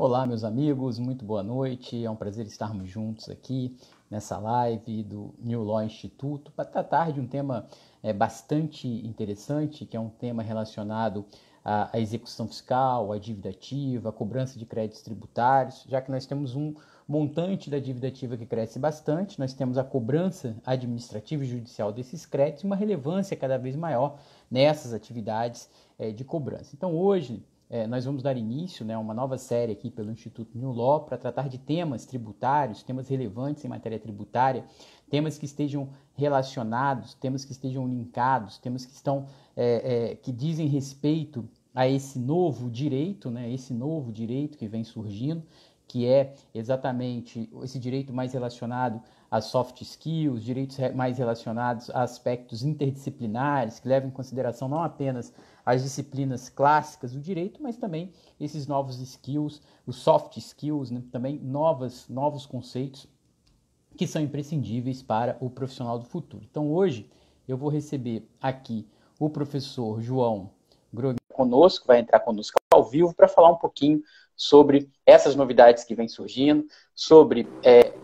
Olá, meus amigos, muito boa noite. É um prazer estarmos juntos aqui nessa live do New Law Instituto para tratar de um tema bastante interessante, que é um tema relacionado à execução fiscal, à dívida ativa, à cobrança de créditos tributários, já que nós temos um montante da dívida ativa que cresce bastante, nós temos a cobrança administrativa e judicial desses créditos e uma relevância cada vez maior nessas atividades de cobrança. Então, hoje, nós vamos dar início a uma nova série aqui pelo Instituto New Law para tratar de temas tributários, temas relevantes em matéria tributária, temas que estejam relacionados, temas que estejam linkados, temas que estão que dizem respeito a esse novo direito, esse novo direito que vem surgindo, que é exatamente esse direito mais relacionado às soft skills, direitos mais relacionados a aspectos interdisciplinares, que levam em consideração não apenas as disciplinas clássicas do direito, mas também esses novos skills, os soft skills, também novos conceitos que são imprescindíveis para o profissional do futuro. Então, hoje, eu vou receber aqui o professor João Grognier conosco, vai entrar conosco ao vivo para falar um pouquinho sobre essas novidades que vêm surgindo, sobre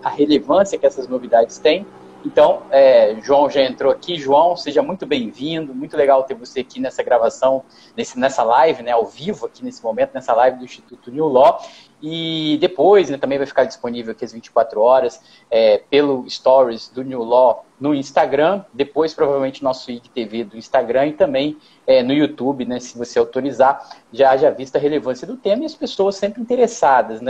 a relevância que essas novidades têm. Então, João já entrou aqui. João, seja muito bem-vindo, muito legal ter você aqui nessa gravação, nessa live, ao vivo aqui nesse momento, nessa live do Instituto New Law. E depois também vai ficar disponível aqui às 24 horas pelo Stories do New Law no Instagram, depois provavelmente nosso IGTV do Instagram e também no YouTube, se você autorizar, já haja vista a relevância do tema e as pessoas sempre interessadas,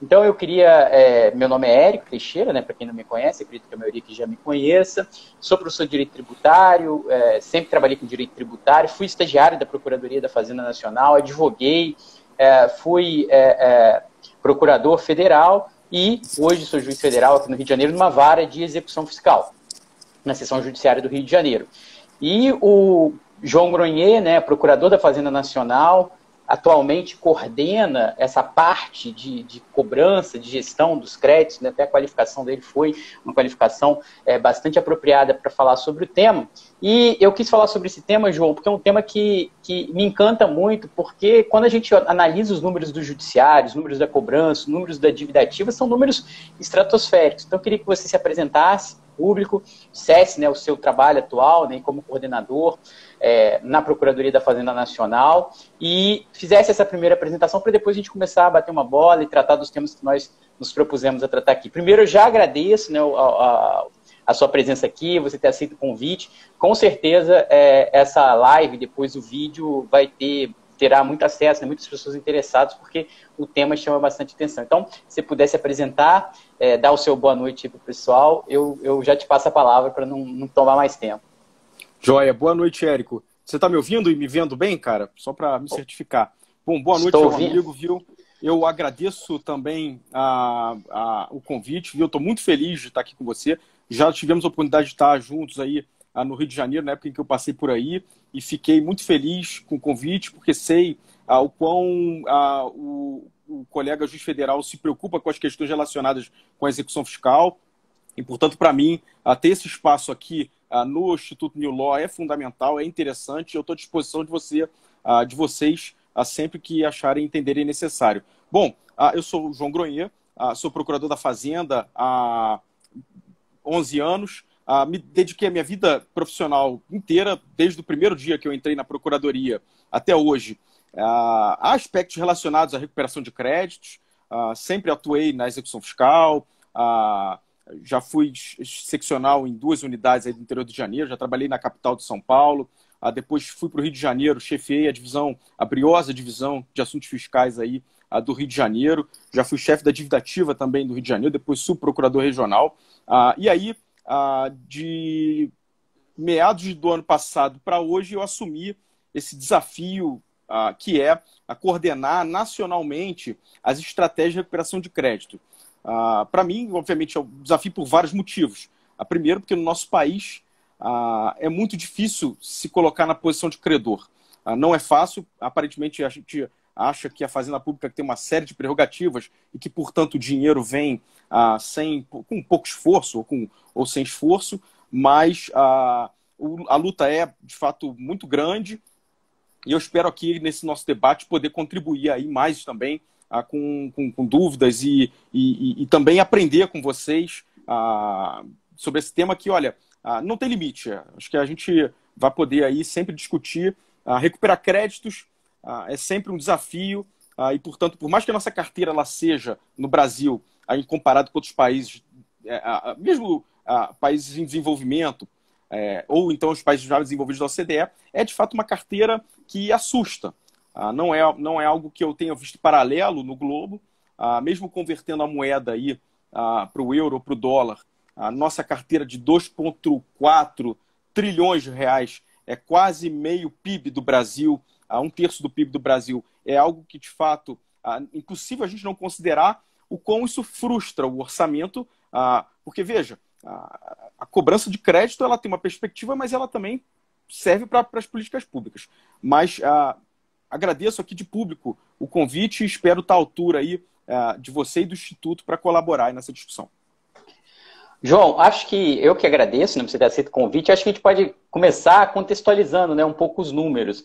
Então eu queria, meu nome é Érico Teixeira, para quem não me conhece, acredito que a maioria que já me conheça, sou professor de Direito Tributário, sempre trabalhei com Direito Tributário, fui estagiário da Procuradoria da Fazenda Nacional, advoguei, fui procurador federal e hoje sou juiz federal aqui no Rio de Janeiro numa vara de execução fiscal, na seção judiciária do Rio de Janeiro. E o João Grognier, procurador da Fazenda Nacional, atualmente coordena essa parte de cobrança, de gestão dos créditos, até a qualificação dele foi uma qualificação bastante apropriada para falar sobre o tema. E eu quis falar sobre esse tema, João, porque é um tema que me encanta muito, porque quando a gente analisa os números do judiciário, os números da cobrança, os números da dívida ativa, são números estratosféricos. Então eu queria que você se apresentasse, público, dissesse o seu trabalho atual como coordenador na Procuradoria da Fazenda Nacional e fizesse essa primeira apresentação para depois a gente começar a bater uma bola e tratar dos temas que nós nos propusemos a tratar aqui. Primeiro, eu já agradeço a sua presença aqui, você ter aceito o convite. Com certeza, essa live, depois o vídeo, terá muito acesso, muitas pessoas interessadas, porque o tema chama bastante atenção. Então, se você pudesse apresentar, dar o seu boa noite para o pessoal, eu já te passo a palavra para não tomar mais tempo. Joia, boa noite, Érico. Você está me ouvindo e me vendo bem, cara? Só para me certificar. Bom, boa noite, meu amigo, viu? Eu agradeço também o convite, viu? Estou muito feliz de estar aqui com você. Já tivemos a oportunidade de estar juntos aí no Rio de Janeiro, na época em que eu passei por aí, e fiquei muito feliz com o convite, porque sei o quão o colega juiz federal se preocupa com as questões relacionadas com a execução fiscal, e, portanto, para mim, ter esse espaço aqui no Instituto New Law é fundamental, é interessante, eu estou à disposição de vocês sempre que acharem e entenderem necessário. Bom, eu sou o João Grognier, sou procurador da Fazenda há 11 anos, me dediquei a minha vida profissional inteira, desde o primeiro dia que eu entrei na Procuradoria até hoje, a aspectos relacionados à recuperação de créditos, sempre atuei na execução fiscal, já fui seccional em 2 unidades aí do interior do Rio de Janeiro, já trabalhei na capital de São Paulo, depois fui para o Rio de Janeiro, chefiei a briosa divisão de assuntos fiscais aí do Rio de Janeiro, já fui chefe da dívida ativa também do Rio de Janeiro, depois subprocurador regional, e aí, de meados do ano passado para hoje, eu assumi esse desafio que é coordenar nacionalmente as estratégias de recuperação de crédito. Para mim, obviamente, é um desafio por vários motivos. Primeiro, porque no nosso país é muito difícil se colocar na posição de credor. Não é fácil, aparentemente a gente acha que a Fazenda Pública tem uma série de prerrogativas e que, portanto, o dinheiro vem com pouco esforço ou sem esforço, mas a luta é, de fato, muito grande e eu espero aqui, nesse nosso debate, poder contribuir aí mais também com dúvidas e também aprender com vocês sobre esse tema que, olha, não tem limite. Acho que a gente vai poder aí sempre discutir. Recuperar créditos é sempre um desafio e, portanto, por mais que a nossa carteira ela seja, no Brasil, aí, comparado com outros países, mesmo países em desenvolvimento, ou então os países já desenvolvidos da OCDE, é de fato uma carteira que assusta. Não é algo que eu tenha visto paralelo no globo, mesmo convertendo a moeda aí para o euro ou para o dólar. A nossa carteira de 2,4 trilhões de reais é quase meio PIB do Brasil, um terço do PIB do Brasil. É algo que, de fato, impossível a gente não considerar o quão isso frustra o orçamento, porque, veja, a cobrança de crédito ela tem uma perspectiva, mas ela também serve para as políticas públicas. Mas agradeço aqui de público o convite e espero estar à altura aí, de você e do Instituto para colaborar nessa discussão. João, acho que eu que agradeço, né, por você ter aceito o convite. Acho que a gente pode começar contextualizando, né, um pouco os números.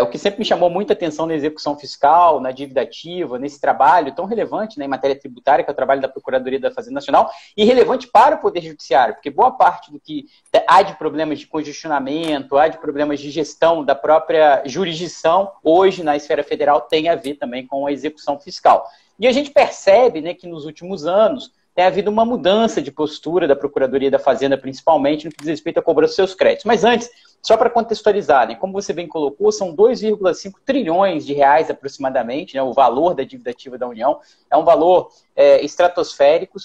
O que sempre me chamou muita atenção na execução fiscal, na dívida ativa, nesse trabalho tão relevante, né, em matéria tributária, que é o trabalho da Procuradoria da Fazenda Nacional, e relevante para o Poder Judiciário, porque boa parte do que há de problemas de congestionamento, há de problemas de gestão da própria jurisdição, hoje na esfera federal, tem a ver também com a execução fiscal. E a gente percebe, né, que nos últimos anos tem havido uma mudança de postura da Procuradoria da Fazenda, principalmente no que diz respeito à cobrança dos seus créditos. Mas antes, só para contextualizar, né, como você bem colocou, são 2,5 trilhões de reais aproximadamente, né, o valor da dívida ativa da União. É um valor estratosférico.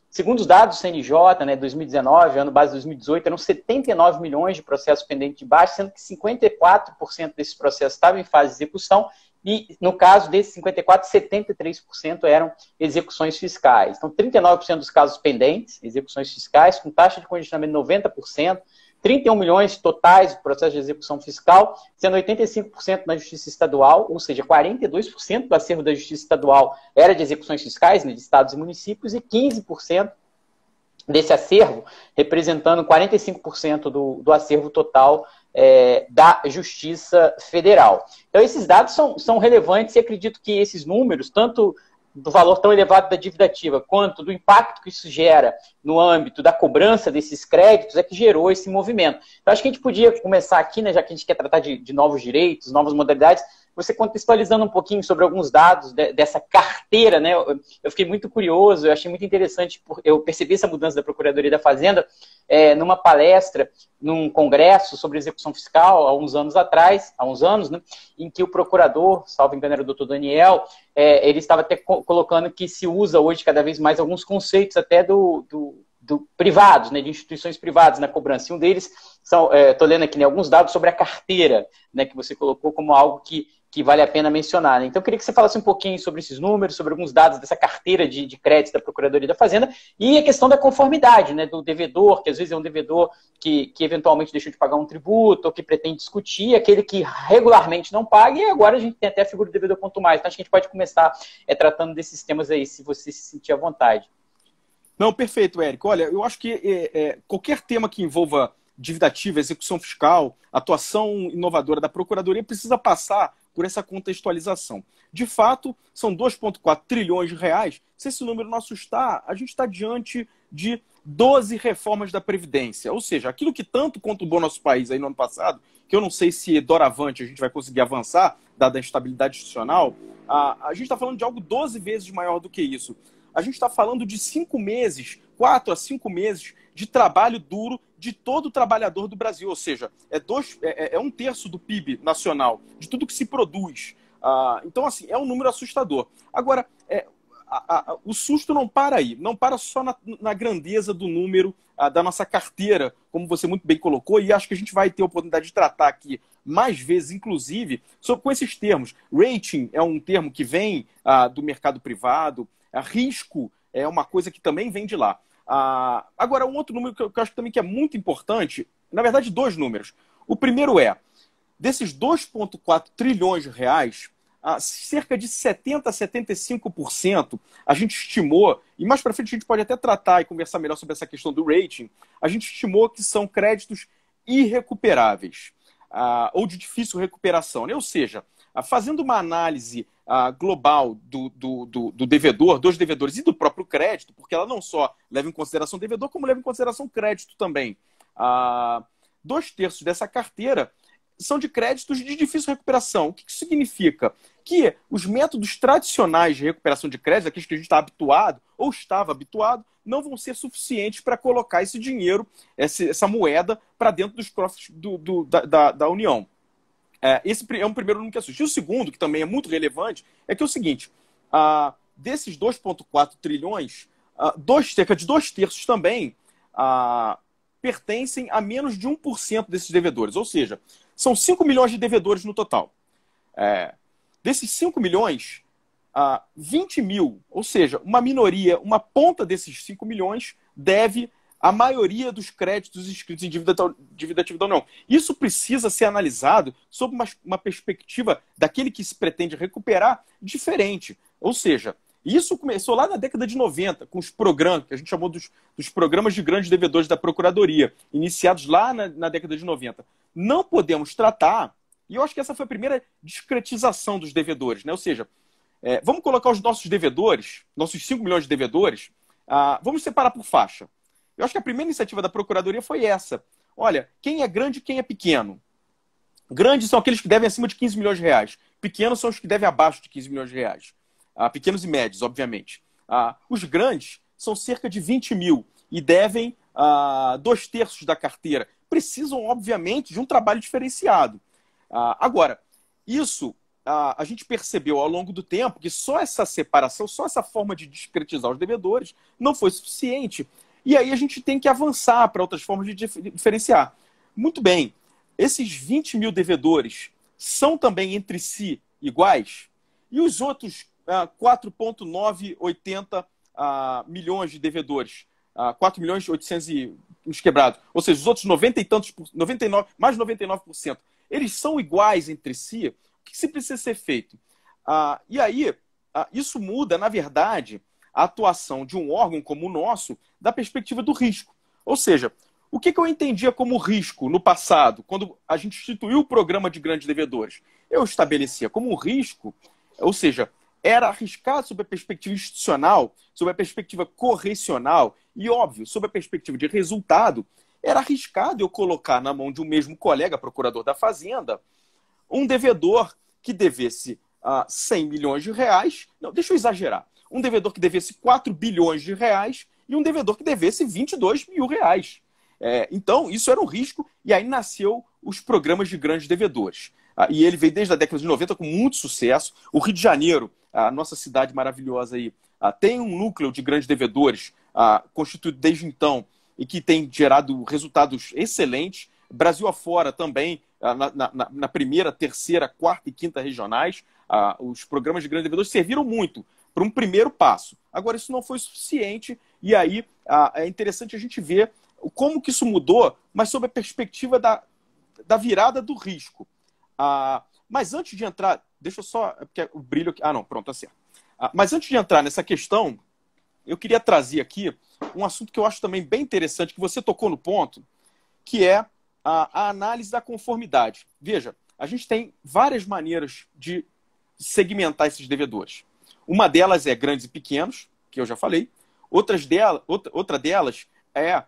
Segundo os dados do CNJ, né, 2019, ano base de 2018, eram 79 milhões de processos pendentes de baixa, sendo que 54% desses processos estavam em fase de execução. E, no caso desses 54%, 73% eram execuções fiscais. Então, 39% dos casos pendentes, execuções fiscais, com taxa de congestionamento de 90%, 31 milhões totais de processos de execução fiscal, sendo 85% na Justiça Estadual, ou seja, 42% do acervo da Justiça Estadual era de execuções fiscais, né, de estados e municípios, e 15% desse acervo, representando 45% do acervo total da Justiça Federal. Então, esses dados são relevantes e acredito que esses números, tanto do valor tão elevado da dívida ativa, quanto do impacto que isso gera no âmbito da cobrança desses créditos, é que gerou esse movimento. Então, acho que a gente podia começar aqui, né, já que a gente quer tratar de novos direitos, novas modalidades, você contextualizando um pouquinho sobre alguns dados dessa carteira, né? Eu fiquei muito curioso, eu achei muito interessante, eu percebi essa mudança da Procuradoria da Fazenda numa palestra, num congresso sobre execução fiscal, há uns anos atrás, né, em que o procurador, salvo engano era o doutor Daniel, ele estava até colocando que se usa hoje cada vez mais alguns conceitos até do privados, né, de instituições privadas na cobrança. E um deles, estou lendo aqui, né, alguns dados sobre a carteira, né, que você colocou como algo que vale a pena mencionar, né? Então, eu queria que você falasse um pouquinho sobre esses números, sobre alguns dados dessa carteira de créditos da Procuradoria da Fazenda e a questão da conformidade, né, do devedor, que às vezes é um devedor que eventualmente deixou de pagar um tributo ou que pretende discutir, aquele que regularmente não paga, e agora a gente tem até a figura do devedor quanto mais. Então, acho que a gente pode começar tratando desses temas aí, se você se sentir à vontade. Não, perfeito, Érico. Olha, eu acho que qualquer tema que envolva dívida ativa, execução fiscal, atuação inovadora da Procuradoria precisa passar por essa contextualização. De fato, são 2,4 trilhões de reais. Se esse número não assustar, a gente está diante de 12 reformas da Previdência. Ou seja, aquilo que tanto conturbou nosso país aí no ano passado, que eu não sei se doravante a gente vai conseguir avançar, dada a instabilidade institucional, a gente está falando de algo 12 vezes maior do que isso. A gente está falando de 5 meses, 4 a 5 meses de trabalho duro de todo trabalhador do Brasil, ou seja, é um terço do PIB nacional, de tudo que se produz. Então, assim, é um número assustador. Agora, o susto não para aí, não para só na grandeza do número da nossa carteira, como você muito bem colocou, e acho que a gente vai ter a oportunidade de tratar aqui mais vezes, inclusive, com esses termos. Rating é um termo que vem do mercado privado, risco é uma coisa que também vem de lá. Agora, um outro número que eu acho também que é muito importante, na verdade, 2 números. O primeiro desses 2,4 trilhões de reais, cerca de 70% a 75%, a gente estimou, e mais para frente a gente pode até tratar e conversar melhor sobre essa questão do rating, a gente estimou que são créditos irrecuperáveis, ou de difícil recuperação, né? Ou seja, fazendo uma análise global do devedor, dos devedores e do próprio crédito, porque ela não só leva em consideração o devedor, como leva em consideração o crédito também. 2/3 dessa carteira são de créditos de difícil recuperação. O que isso significa? Que os métodos tradicionais de recuperação de crédito, aqueles que a gente está habituado ou estava habituado, não vão ser suficientes para colocar esse dinheiro, essa moeda, para dentro dos cofres da União. Esse é um primeiro número que assusta. E o segundo, que também é muito relevante, é que é o seguinte, desses 2,4 trilhões, cerca de 2/3 também pertencem a menos de 1% desses devedores. Ou seja, são 5 milhões de devedores no total. Desses 5 milhões, 20 mil, ou seja, uma minoria, uma ponta desses 5 milhões, deve a maioria dos créditos inscritos em dívida ativa da União. Isso precisa ser analisado sob uma perspectiva daquele que se pretende recuperar diferente. Ou seja, isso começou lá na década de 90, com os programas, que a gente chamou dos programas de grandes devedores da Procuradoria, iniciados lá na década de 90. Não podemos tratar, e eu acho que essa foi a primeira discretização dos devedores, né? Ou seja, vamos colocar os nossos devedores, nossos 5 milhões de devedores, vamos separar por faixa. Eu acho que a primeira iniciativa da Procuradoria foi essa. Olha, quem é grande e quem é pequeno? Grandes são aqueles que devem acima de 15 milhões de reais. Pequenos são os que devem abaixo de 15 milhões de reais. Pequenos e médios, obviamente. Os grandes são cerca de 20 mil e devem 2/3 da carteira. Precisam, obviamente, de um trabalho diferenciado. Agora, isso a gente percebeu ao longo do tempo que só essa separação, só essa forma de discretizar os devedores não foi suficiente. E aí a gente tem que avançar para outras formas de diferenciar. Muito bem, esses 20 mil devedores são também entre si iguais? E os outros 4,980 milhões de devedores? 4 milhões e 800 e uns quebrados. Ou seja, os outros 90 e tantos, 99, mais de 99%. Eles são iguais entre si? O que se precisa ser feito? E aí, isso muda, na verdade, a atuação de um órgão como o nosso da perspectiva do risco. Ou seja, o que eu entendia como risco no passado, quando a gente instituiu o programa de grandes devedores? Eu estabelecia como um risco, ou seja, era arriscado sob a perspectiva institucional, sob a perspectiva correcional e, óbvio, sob a perspectiva de resultado, era arriscado eu colocar na mão de um mesmo colega, procurador da Fazenda, um devedor que devesse 100 milhões de reais. Não, deixa eu exagerar. Um devedor que devesse 4 bilhões de reais e um devedor que devesse 22 mil reais. Então, isso era um risco e aí nasceu os programas de grandes devedores. E ele veio desde a década de 90 com muito sucesso. O Rio de Janeiro, a nossa cidade maravilhosa aí, tem um núcleo de grandes devedores constituído desde então e que tem gerado resultados excelentes. Brasil afora também, na primeira, terceira, quarta e quinta regionais, os programas de grandes devedores serviram muito para um primeiro passo. Agora, isso não foi suficiente e aí é interessante a gente ver como que isso mudou, mas sob a perspectiva da virada do risco. Mas antes de entrar, deixa eu só, porque o brilho aqui, não, pronto, tá certo. Mas antes de entrar nessa questão, eu queria trazer aqui um assunto que eu acho também bem interessante, que você tocou no ponto, que é a análise da conformidade. Veja, a gente tem várias maneiras de segmentar esses devedores. Uma delas é grandes e pequenos, que eu já falei. Outra delas é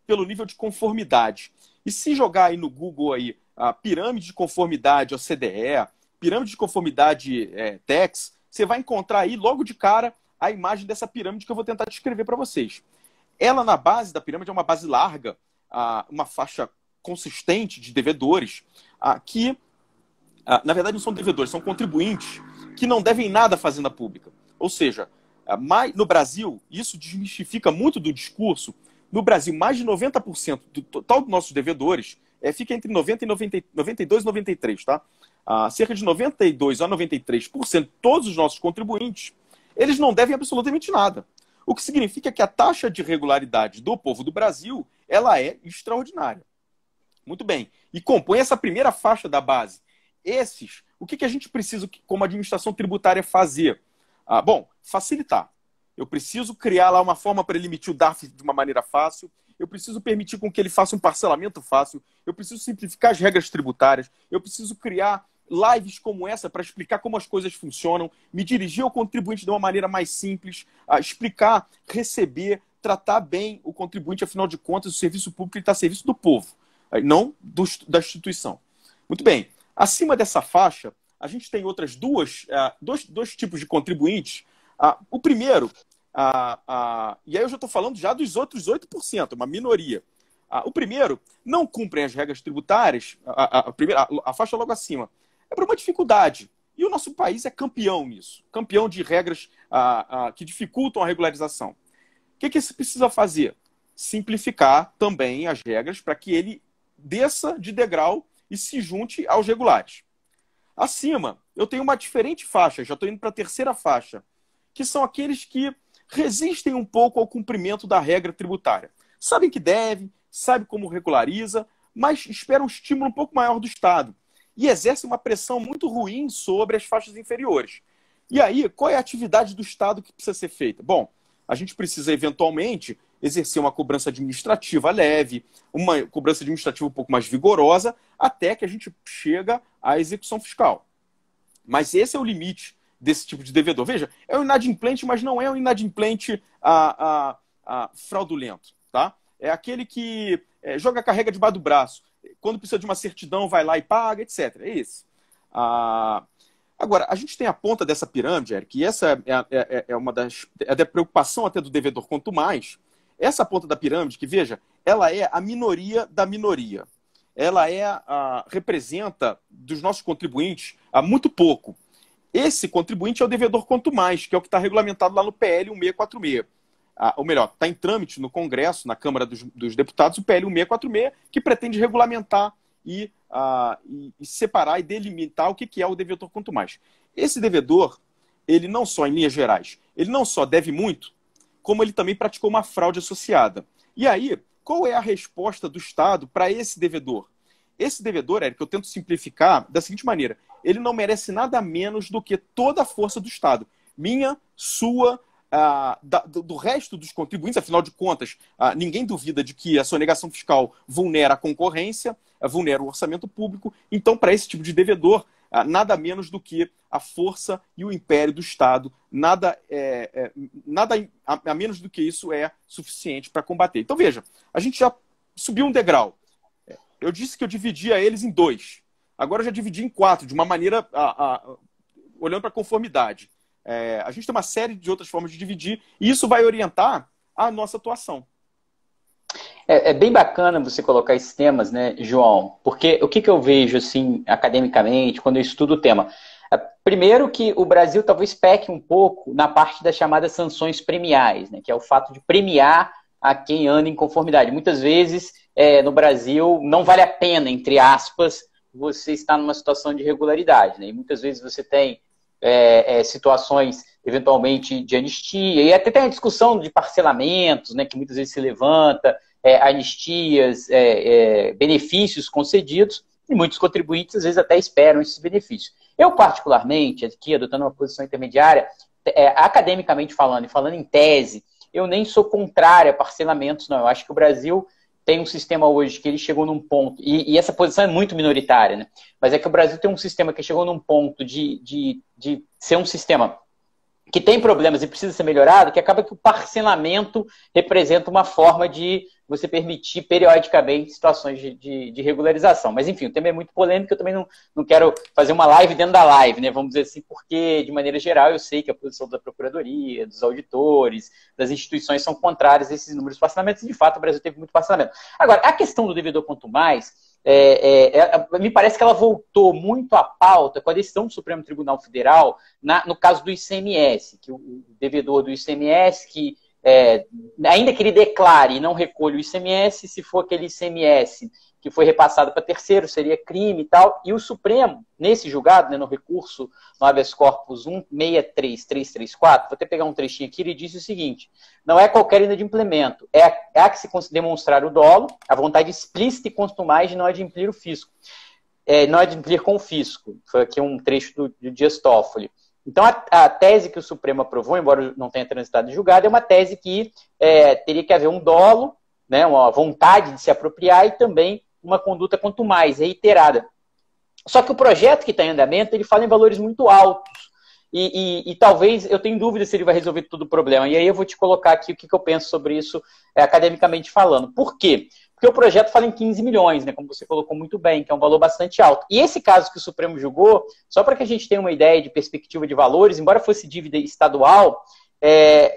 pelo nível de conformidade. E se jogar aí no Google aí, pirâmide de conformidade OCDE, pirâmide de conformidade TEX, você vai encontrar aí logo de cara a imagem dessa pirâmide que eu vou tentar descrever para vocês. Ela, na base da pirâmide, é uma base larga, uma faixa consistente de devedores, que, na verdade, não são devedores, são contribuintes que não devem nada à Fazenda Pública. Ou seja, no Brasil, isso desmistifica muito do discurso. No Brasil, mais de 90% do total dos nossos devedores fica entre 90 e 92 e 93, tá? Cerca de 92 a 93% de todos os nossos contribuintes, eles não devem absolutamente nada. O que significa que a taxa de regularidade do povo do Brasil, ela é extraordinária. Muito bem. E compõe essa primeira faixa da base. O que a gente precisa, como administração tributária, fazer? Bom, facilitar. Eu preciso criar lá uma forma para ele emitir o DARF de uma maneira fácil. Eu preciso permitir com que ele faça um parcelamento fácil. Eu preciso simplificar as regras tributárias. Eu preciso criar lives como essa para explicar como as coisas funcionam, me dirigir ao contribuinte de uma maneira mais simples, explicar, receber, tratar bem o contribuinte, afinal de contas, o serviço público está a serviço do povo, não da instituição. Muito bem, acima dessa faixa, a gente tem outras dois tipos de contribuintes. O primeiro, e aí eu já estou falando já dos outros 8%, uma minoria. O primeiro, não cumprem as regras tributárias, a faixa logo acima, é por uma dificuldade. E o nosso país é campeão nisso, campeão de regras que dificultam a regularização. O que se precisa fazer? Simplificar também as regras para que ele desça de degrau e se junte aos regulares. Acima, eu tenho uma diferente faixa, já estou indo para a terceira faixa, que são aqueles que resistem um pouco ao cumprimento da regra tributária. Sabem que devem, sabem como regulariza, mas esperam um estímulo um pouco maior do Estado. E exercem uma pressão muito ruim sobre as faixas inferiores. E aí, qual é a atividade do Estado que precisa ser feita? Bom, a gente precisa, eventualmente, exercer uma cobrança administrativa leve, uma cobrança administrativa um pouco mais vigorosa, até que a gente chega à execução fiscal. Mas esse é o limite desse tipo de devedor. Veja, é um inadimplente, mas não é um inadimplente fraudulento. Tá? É aquele que joga a carrega debaixo do braço. Quando precisa de uma certidão, vai lá e paga, etc. É esse. Agora, a gente tem a ponta dessa pirâmide, Eric, e essa é uma da preocupação até do devedor, quanto mais. Essa ponta da pirâmide, que veja, ela é a minoria da minoria. Ela representa, dos nossos contribuintes, muito pouco. Esse contribuinte é o devedor quanto mais, que é o que está regulamentado lá no PL 1646. Ou melhor, está em trâmite no Congresso, na Câmara dos Deputados, o PL 1646, que pretende regulamentar e separar e delimitar o que é o devedor quanto mais. Esse devedor, ele não só, em linhas gerais, ele não só deve muito, como ele também praticou uma fraude associada. E aí, qual é a resposta do Estado para esse devedor? Esse devedor, Eric, eu tento simplificar da seguinte maneira: ele não merece nada menos do que toda a força do Estado. Minha, sua, do resto dos contribuintes, afinal de contas, ninguém duvida de que a sonegação fiscal vulnera a concorrência, vulnera o orçamento público. Então, para esse tipo de devedor, nada menos do que a força e o império do Estado, nada a menos do que isso é suficiente para combater. Então, veja, a gente já subiu um degrau. Eu disse que eu dividia eles em 2. Agora eu já dividi em 4, de uma maneira olhando para a conformidade. A gente tem uma série de outras formas de dividir, e isso vai orientar a nossa atuação. É bem bacana você colocar esses temas, né, João? Porque o que eu vejo, assim, academicamente, quando eu estudo o tema? Primeiro que o Brasil talvez peque um pouco na parte das chamadas sanções premiais, né, que é o fato de premiar a quem anda em conformidade. Muitas vezes, no Brasil, não vale a pena, entre aspas, você estar numa situação de irregularidade, né? E muitas vezes você tem situações, eventualmente, de anistia, e até tem a discussão de parcelamentos, né, que muitas vezes se levanta, anistias, benefícios concedidos, e muitos contribuintes, às vezes, até esperam esses benefícios. Eu, particularmente, aqui, adotando uma posição intermediária, academicamente falando, e falando em tese, eu nem sou contrário a parcelamentos, não. Eu acho que o Brasil tem um sistema hoje que ele chegou num ponto, e essa posição é muito minoritária, né? Mas é que o Brasil tem um sistema que chegou num ponto de ser um sistema que tem problemas e precisa ser melhorado, que acaba que o parcelamento representa uma forma de você permitir periodicamente situações de regularização. Mas, enfim, o tema é muito polêmico, eu também não quero fazer uma live dentro da live, né? Vamos dizer assim, porque, de maneira geral, eu sei que a posição da Procuradoria, dos auditores, das instituições são contrárias a esses números de parcelamentos, e, de fato, o Brasil teve muito parcelamento. Agora, a questão do devedor quanto mais, me parece que ela voltou muito à pauta com a decisão do Supremo Tribunal Federal no caso do ICMS, que o devedor do ICMS, que ainda que ele declare e não recolha o ICMS, se for aquele ICMS que foi repassado para terceiro, seria crime e tal. E o Supremo, nesse julgado, né, no recurso no habeas corpus 163334, vou até pegar um trechinho aqui, ele diz o seguinte: não é qualquer inadimplemento, há que se demonstrar o dolo, a vontade explícita e constumaz de não adimplir o fisco. Não adimplir com o fisco. Foi aqui um trecho do Dias Toffoli. Então, a tese que o Supremo aprovou, embora não tenha transitado em julgado, é uma tese que teria que haver um dolo, né, uma vontade de se apropriar, e também uma conduta quanto mais reiterada. Só que o projeto que está em andamento, ele fala em valores muito altos. E talvez, eu tenho dúvida se ele vai resolver todo o problema. E aí eu vou te colocar aqui o que eu penso sobre isso academicamente falando. Por quê? Porque o projeto fala em 15 milhões, né, como você colocou muito bem, que é um valor bastante alto. E esse caso que o Supremo julgou, só para que a gente tenha uma ideia de perspectiva de valores, embora fosse dívida estadual,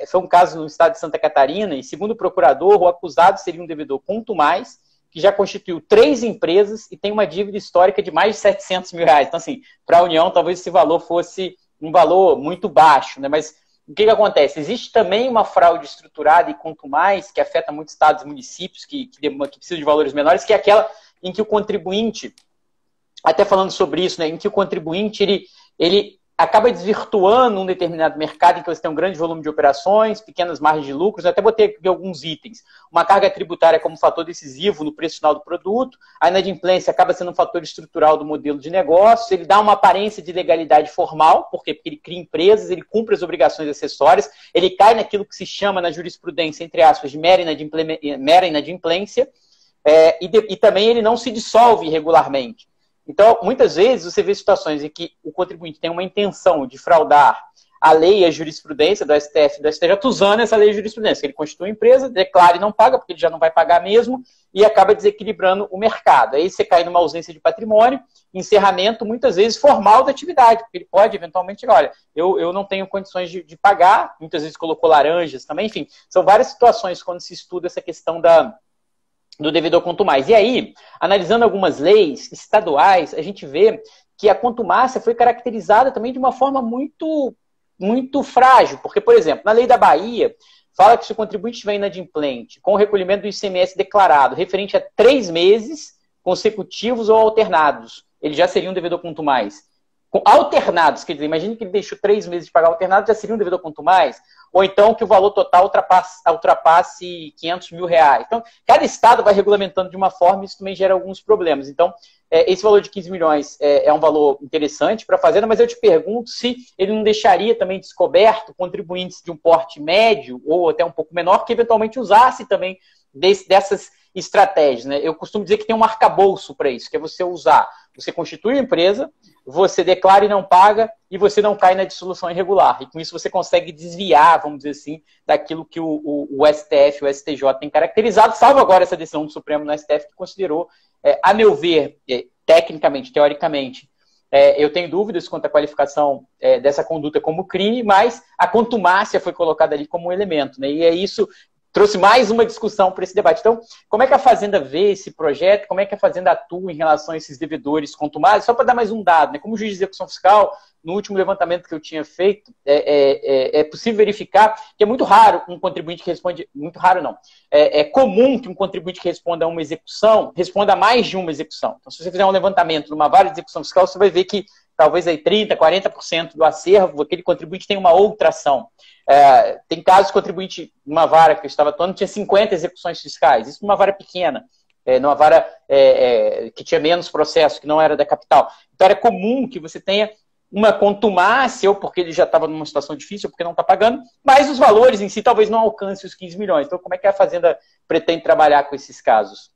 foi um caso no estado de Santa Catarina, e segundo o procurador, o acusado seria um devedor quanto mais, que já constituiu 3 empresas e tem uma dívida histórica de mais de 700 mil reais. Então, assim, para a União, talvez esse valor fosse um valor muito baixo, né? Mas o que acontece? Existe também uma fraude estruturada e quanto mais, que afeta muitos estados e municípios que precisam de valores menores, que é aquela em que o contribuinte, até falando sobre isso, né, em que o contribuinte ele acaba desvirtuando um determinado mercado em que você tem um grande volume de operações, pequenas margens de lucros. Eu até botei aqui alguns itens. Uma carga tributária como fator decisivo no preço final do produto, a inadimplência acaba sendo um fator estrutural do modelo de negócio, ele dá uma aparência de legalidade formal, por quê? Porque ele cria empresas, ele cumpre as obrigações acessórias, ele cai naquilo que se chama na jurisprudência, entre aspas, de mera inadimplência, e também ele não se dissolve irregularmente. Então, muitas vezes, você vê situações em que o contribuinte tem uma intenção de fraudar a lei e a jurisprudência do STF e do STJ usando essa lei e jurisprudência. Ele constitui uma empresa, declara e não paga, porque ele já não vai pagar mesmo, e acaba desequilibrando o mercado. Aí você cai numa ausência de patrimônio, encerramento, muitas vezes, formal da atividade, porque ele pode, eventualmente, chegar, olha, eu não tenho condições de pagar, muitas vezes colocou laranjas também, enfim. São várias situações quando se estuda essa questão do devedor quanto mais. E aí, analisando algumas leis estaduais, a gente vê que a contumácia foi caracterizada também de uma forma muito, muito frágil. Porque, por exemplo, na lei da Bahia, fala que se o contribuinte estiver inadimplente com o recolhimento do ICMS declarado referente a 3 meses consecutivos ou alternados, ele já seria um devedor quanto mais. Com alternados, quer dizer, imagine que ele deixou 3 meses de pagar alternado, já seria um devedor quanto mais. Ou então que o valor total ultrapasse 500 mil reais. Então, cada estado vai regulamentando de uma forma e isso também gera alguns problemas. Então, esse valor de 15 milhões é um valor interessante para a Fazenda, mas eu te pergunto se ele não deixaria também descoberto contribuintes de um porte médio ou até um pouco menor que eventualmente usasse também dessas estratégias, né? Eu costumo dizer que tem um arcabouço para isso, que é você usar. Você constitui a empresa, você declara e não paga, e você não cai na dissolução irregular. E com isso você consegue desviar, vamos dizer assim, daquilo que o STF, o STJ tem caracterizado, salvo agora essa decisão do Supremo no STF, que considerou, a meu ver, tecnicamente, teoricamente, eu tenho dúvidas quanto à qualificação dessa conduta como crime, mas a contumácia foi colocada ali como um elemento, né? E é isso trouxe mais uma discussão para esse debate. Então, como é que a Fazenda vê esse projeto? Como é que a Fazenda atua em relação a esses devedores contumados? Só para dar mais um dado, né? Como juiz de execução fiscal, no último levantamento que eu tinha feito, é possível verificar que é muito raro um contribuinte que responde... Muito raro, não. É comum que um contribuinte que responda a uma execução responda a mais de uma execução. Então, se você fizer um levantamento numa vara de execução fiscal, você vai ver que talvez aí 30%, 40% do acervo, aquele contribuinte tem uma outra ação. Tem casos de contribuinte, numa vara que eu estava atuando, tinha 50 execuções fiscais. Isso numa vara pequena, numa vara que tinha menos processo, que não era da capital. Então era comum que você tenha uma contumácia, ou porque ele já estava numa situação difícil, ou porque não está pagando, mas os valores em si talvez não alcancem os 15 milhões. Então como é que a Fazenda pretende trabalhar com esses casos?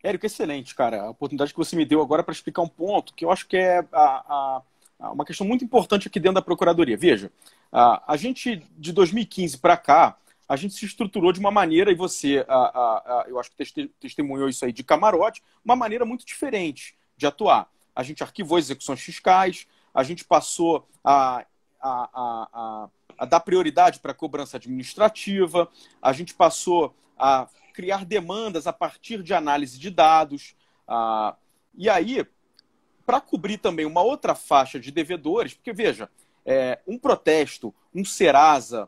Érico, excelente, cara. A oportunidade que você me deu agora para explicar um ponto que eu acho que é uma questão muito importante aqui dentro da Procuradoria. Veja, a gente, de 2015 para cá, a gente se estruturou de uma maneira, e você, eu acho que testemunhou isso aí de camarote, uma maneira muito diferente de atuar. A gente arquivou as execuções fiscais, a gente passou a dar prioridade para a cobrança administrativa, a gente passou a criar demandas a partir de análise de dados. E aí, para cobrir também uma outra faixa de devedores, porque, veja, um protesto, um Serasa,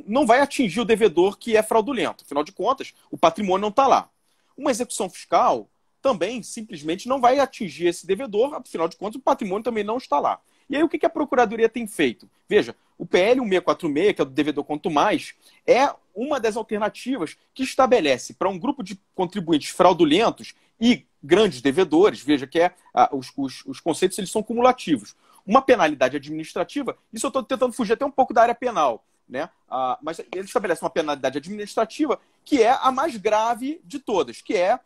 não vai atingir o devedor que é fraudulento. Afinal de contas, o patrimônio não está lá. Uma execução fiscal também, simplesmente, não vai atingir esse devedor, afinal de contas, o patrimônio também não está lá. E aí, o que a Procuradoria tem feito? Veja, o PL 1646, que é do devedor quanto mais, é uma das alternativas que estabelece para um grupo de contribuintes fraudulentos e grandes devedores, veja que os conceitos eles são cumulativos. Uma penalidade administrativa, isso eu estou tentando fugir até um pouco da área penal, né? Mas ele estabelece uma penalidade administrativa que é a mais grave de todas, que é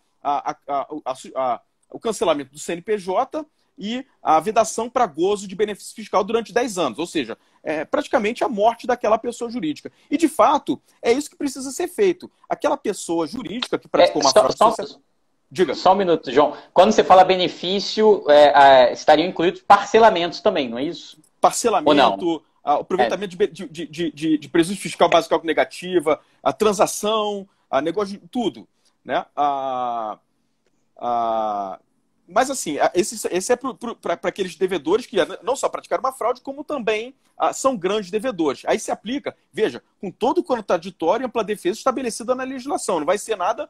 o cancelamento do CNPJ e a vedação para gozo de benefício fiscal durante 10 anos, ou seja, praticamente a morte daquela pessoa jurídica. E, de fato, é isso que precisa ser feito. Aquela pessoa jurídica que praticou uma fraude social... Diga. Só um minuto, João. Quando você fala benefício, estariam incluídos parcelamentos também, não é isso? Parcelamento, aproveitamento de prejuízo fiscal básico algo negativa, a transação, a negócio de tudo, né? Mas, assim, esse é para aqueles devedores que não só praticaram uma fraude, como também são grandes devedores. Aí se aplica, veja, com todo o contraditório e ampla defesa estabelecida na legislação. Não vai ser nada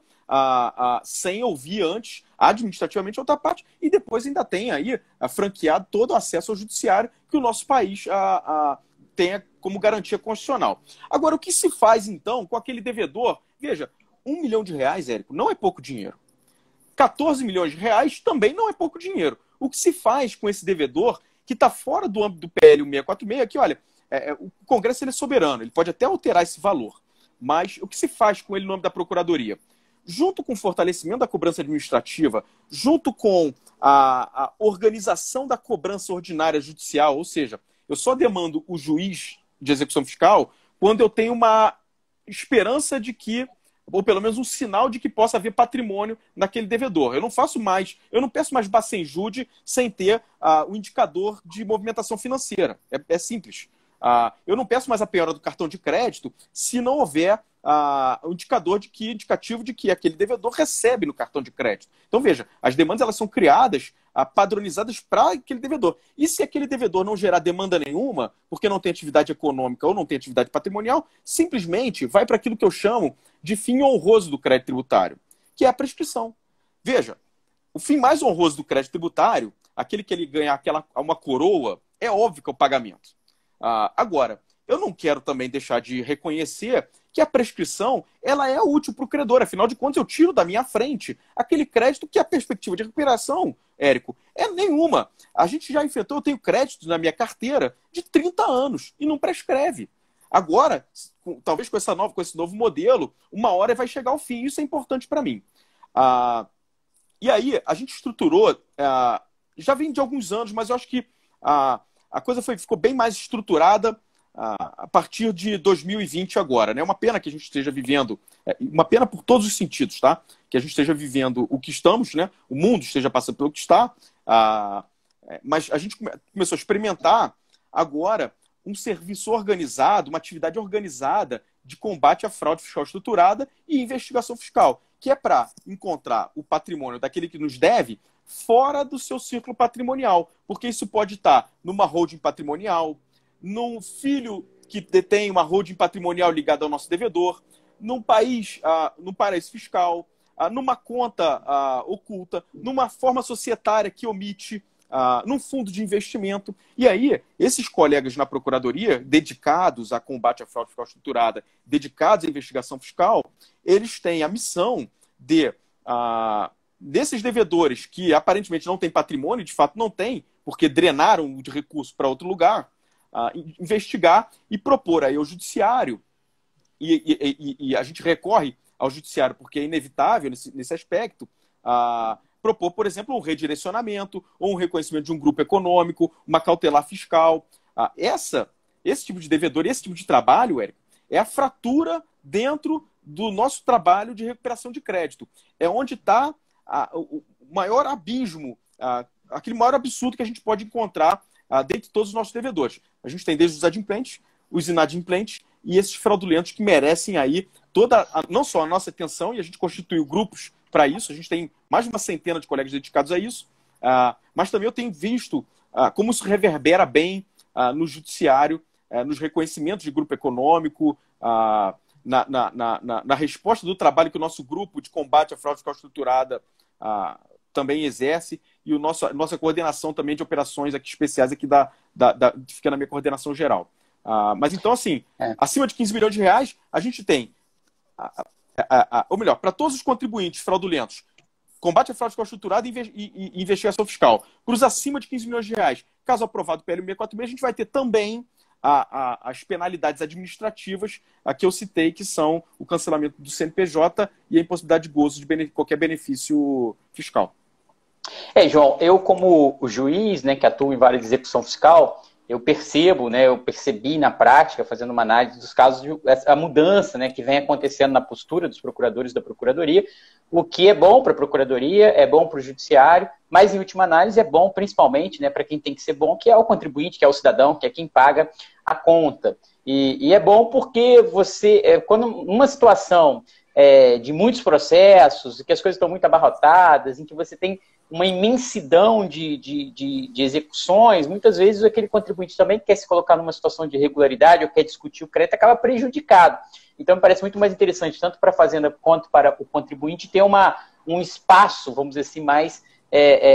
sem ouvir antes, administrativamente, a outra parte, e depois ainda tem aí franqueado todo o acesso ao judiciário que o nosso país tenha como garantia constitucional. Agora, o que se faz, então, com aquele devedor? Veja, R$1 milhão, Érico, não é pouco dinheiro. 14 milhões de reais também não é pouco dinheiro. O que se faz com esse devedor que está fora do âmbito do PL 646 é que, olha, o Congresso ele é soberano, ele pode até alterar esse valor, mas o que se faz com ele no âmbito da Procuradoria? Junto com o fortalecimento da cobrança administrativa, junto com a organização da cobrança ordinária judicial, ou seja, eu só demando o juiz de execução fiscal quando eu tenho uma esperança de que, ou pelo menos um sinal de que possa haver patrimônio naquele devedor. Eu não peço mais Bacenjude sem ter o indicador de movimentação financeira. É simples. Eu não peço mais a penhora do cartão de crédito se não houver o indicativo de que aquele devedor recebe no cartão de crédito. Então, veja, as demandas elas são criadas, padronizadas para aquele devedor. E se aquele devedor não gerar demanda nenhuma, porque não tem atividade econômica ou não tem atividade patrimonial, simplesmente vai para aquilo que eu chamo de fim honroso do crédito tributário, que é a prescrição. Veja, o fim mais honroso do crédito tributário, aquele que ele ganhar uma coroa, é óbvio que é o pagamento. Agora, eu não quero também deixar de reconhecer que a prescrição ela é útil para o credor. Afinal de contas, eu tiro da minha frente aquele crédito que a perspectiva de recuperação, Érico, é nenhuma. A gente já enfrentou, eu tenho créditos na minha carteira de 30 anos e não prescreve. Agora, talvez com esse novo modelo, uma hora vai chegar ao fim. Isso é importante para mim. E aí, a gente estruturou, já vem de alguns anos, mas eu acho que a coisa ficou bem mais estruturada a partir de 2020 agora, né? Uma pena que a gente esteja vivendo, uma pena por todos os sentidos, tá? Que a gente esteja vivendo o que estamos, né? O mundo esteja passando pelo que está, mas a gente começou a experimentar agora um serviço organizado, uma atividade organizada de combate à fraude fiscal estruturada e investigação fiscal, que é para encontrar o patrimônio daquele que nos deve fora do seu círculo patrimonial, porque isso pode estar numa holding patrimonial, num filho que detém uma holding patrimonial ligada ao nosso devedor, num paraíso fiscal, numa conta oculta, numa forma societária que omite, num fundo de investimento. E aí, esses colegas na Procuradoria, dedicados a combate à fraude fiscal estruturada, dedicados à investigação fiscal, eles têm a missão desses devedores que aparentemente não têm patrimônio, de fato não têm, porque drenaram de recurso para outro lugar, investigar e propor aí ao judiciário, e a gente recorre ao judiciário porque é inevitável nesse aspecto, propor, por exemplo, um redirecionamento ou um reconhecimento de um grupo econômico, uma cautelar fiscal. Esse tipo de devedor, esse tipo de trabalho, Érico, é a fratura dentro do nosso trabalho de recuperação de crédito. É onde está o maior abismo, aquele maior absurdo que a gente pode encontrar dentre todos os nossos devedores. A gente tem desde os adimplentes, os inadimplentes e esses fraudulentos que merecem aí não só a nossa atenção, e a gente constituiu grupos para isso, a gente tem mais de uma centena de colegas dedicados a isso, mas também eu tenho visto como isso reverbera bem no judiciário, nos reconhecimentos de grupo econômico, na resposta do trabalho que o nosso grupo de combate à fraude fiscal estruturada também exerce, e nossa coordenação também de operações aqui especiais aqui fica na minha coordenação geral. Mas então, assim, acima de 15 milhões de reais, a gente tem, ou melhor, para todos os contribuintes fraudulentos, combate à fraude fiscal estruturada e investigação fiscal. Para os acima de 15 milhões de reais, caso aprovado o PL 646, a gente vai ter também as penalidades administrativas que eu citei, que são o cancelamento do CNPJ e a impossibilidade de gozo de qualquer benefício fiscal. João, eu como o juiz, né, que atua em vara de execução fiscal, eu percebo, né, eu percebi na prática, fazendo uma análise dos casos, a mudança, né, que vem acontecendo na postura dos procuradores da Procuradoria, o que é bom para a Procuradoria, é bom para o Judiciário, mas em última análise é bom principalmente, né, para quem tem que ser bom, que é o contribuinte, que é o cidadão, que é quem paga a conta. E é bom porque você, quando numa situação de muitos processos, que as coisas estão muito abarrotadas, em que você tem uma imensidão de execuções, muitas vezes aquele contribuinte também que quer se colocar numa situação de irregularidade ou quer discutir o crédito acaba prejudicado. Então, me parece muito mais interessante, tanto para a Fazenda quanto para o contribuinte, ter um espaço, vamos dizer assim, mais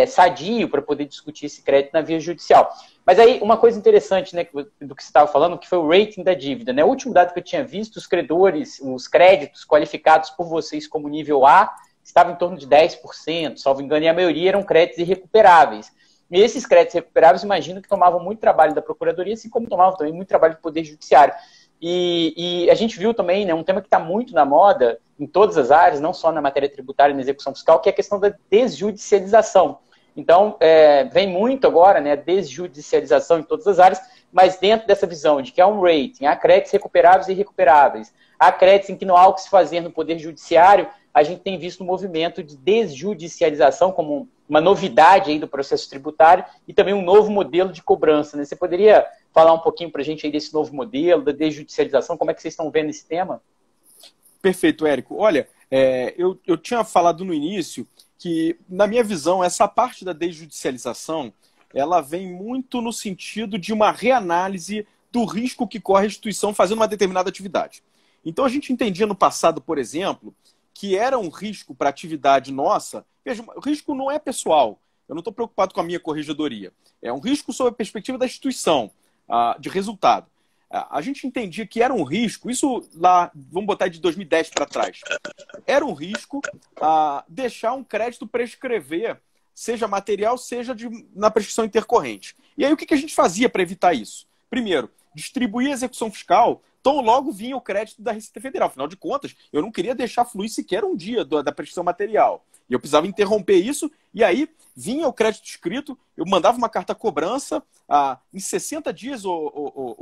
sadio para poder discutir esse crédito na via judicial. Mas aí, uma coisa interessante, né, do que você estava falando, que foi o rating da dívida, né? O último dado que eu tinha visto, os credores, os créditos qualificados por vocês como nível A, estava em torno de 10%, salvo engano, e a maioria eram créditos irrecuperáveis. E esses créditos recuperáveis, imagino que tomavam muito trabalho da Procuradoria, assim como tomavam também muito trabalho do Poder Judiciário. E a gente viu também, né, um tema que está muito na moda em todas as áreas, não só na matéria tributária e na execução fiscal, que é a questão da desjudicialização. Então, vem muito agora, né, a desjudicialização em todas as áreas, mas dentro dessa visão de que há um rating, há créditos recuperáveis e irrecuperáveis, há créditos em que não há o que se fazer no Poder Judiciário, a gente tem visto um movimento de desjudicialização como uma novidade aí do processo tributário e também um novo modelo de cobrança, né? Você poderia falar um pouquinho para a gente aí desse novo modelo, da desjudicialização, como é que vocês estão vendo esse tema? Perfeito, Érico. Olha, eu tinha falado no início que, na minha visão, essa parte da desjudicialização, ela vem muito no sentido de uma reanálise do risco que corre a instituição fazendo uma determinada atividade. Então, a gente entendia no passado, por exemplo, que era um risco para a atividade nossa. Veja, o risco não é pessoal. Eu não estou preocupado com a minha corregedoria. É um risco sob a perspectiva da instituição, de resultado. A gente entendia que era um risco, isso lá, vamos botar de 2010 para trás, era um risco deixar um crédito prescrever, seja material, seja na prescrição intercorrente. E aí o que a gente fazia para evitar isso? Primeiro, distribuir a execução fiscal, tão logo vinha o crédito da Receita Federal. Afinal de contas, eu não queria deixar fluir sequer um dia da prescrição material. E eu precisava interromper isso, e aí vinha o crédito escrito, eu mandava uma carta cobrança, em 60 dias,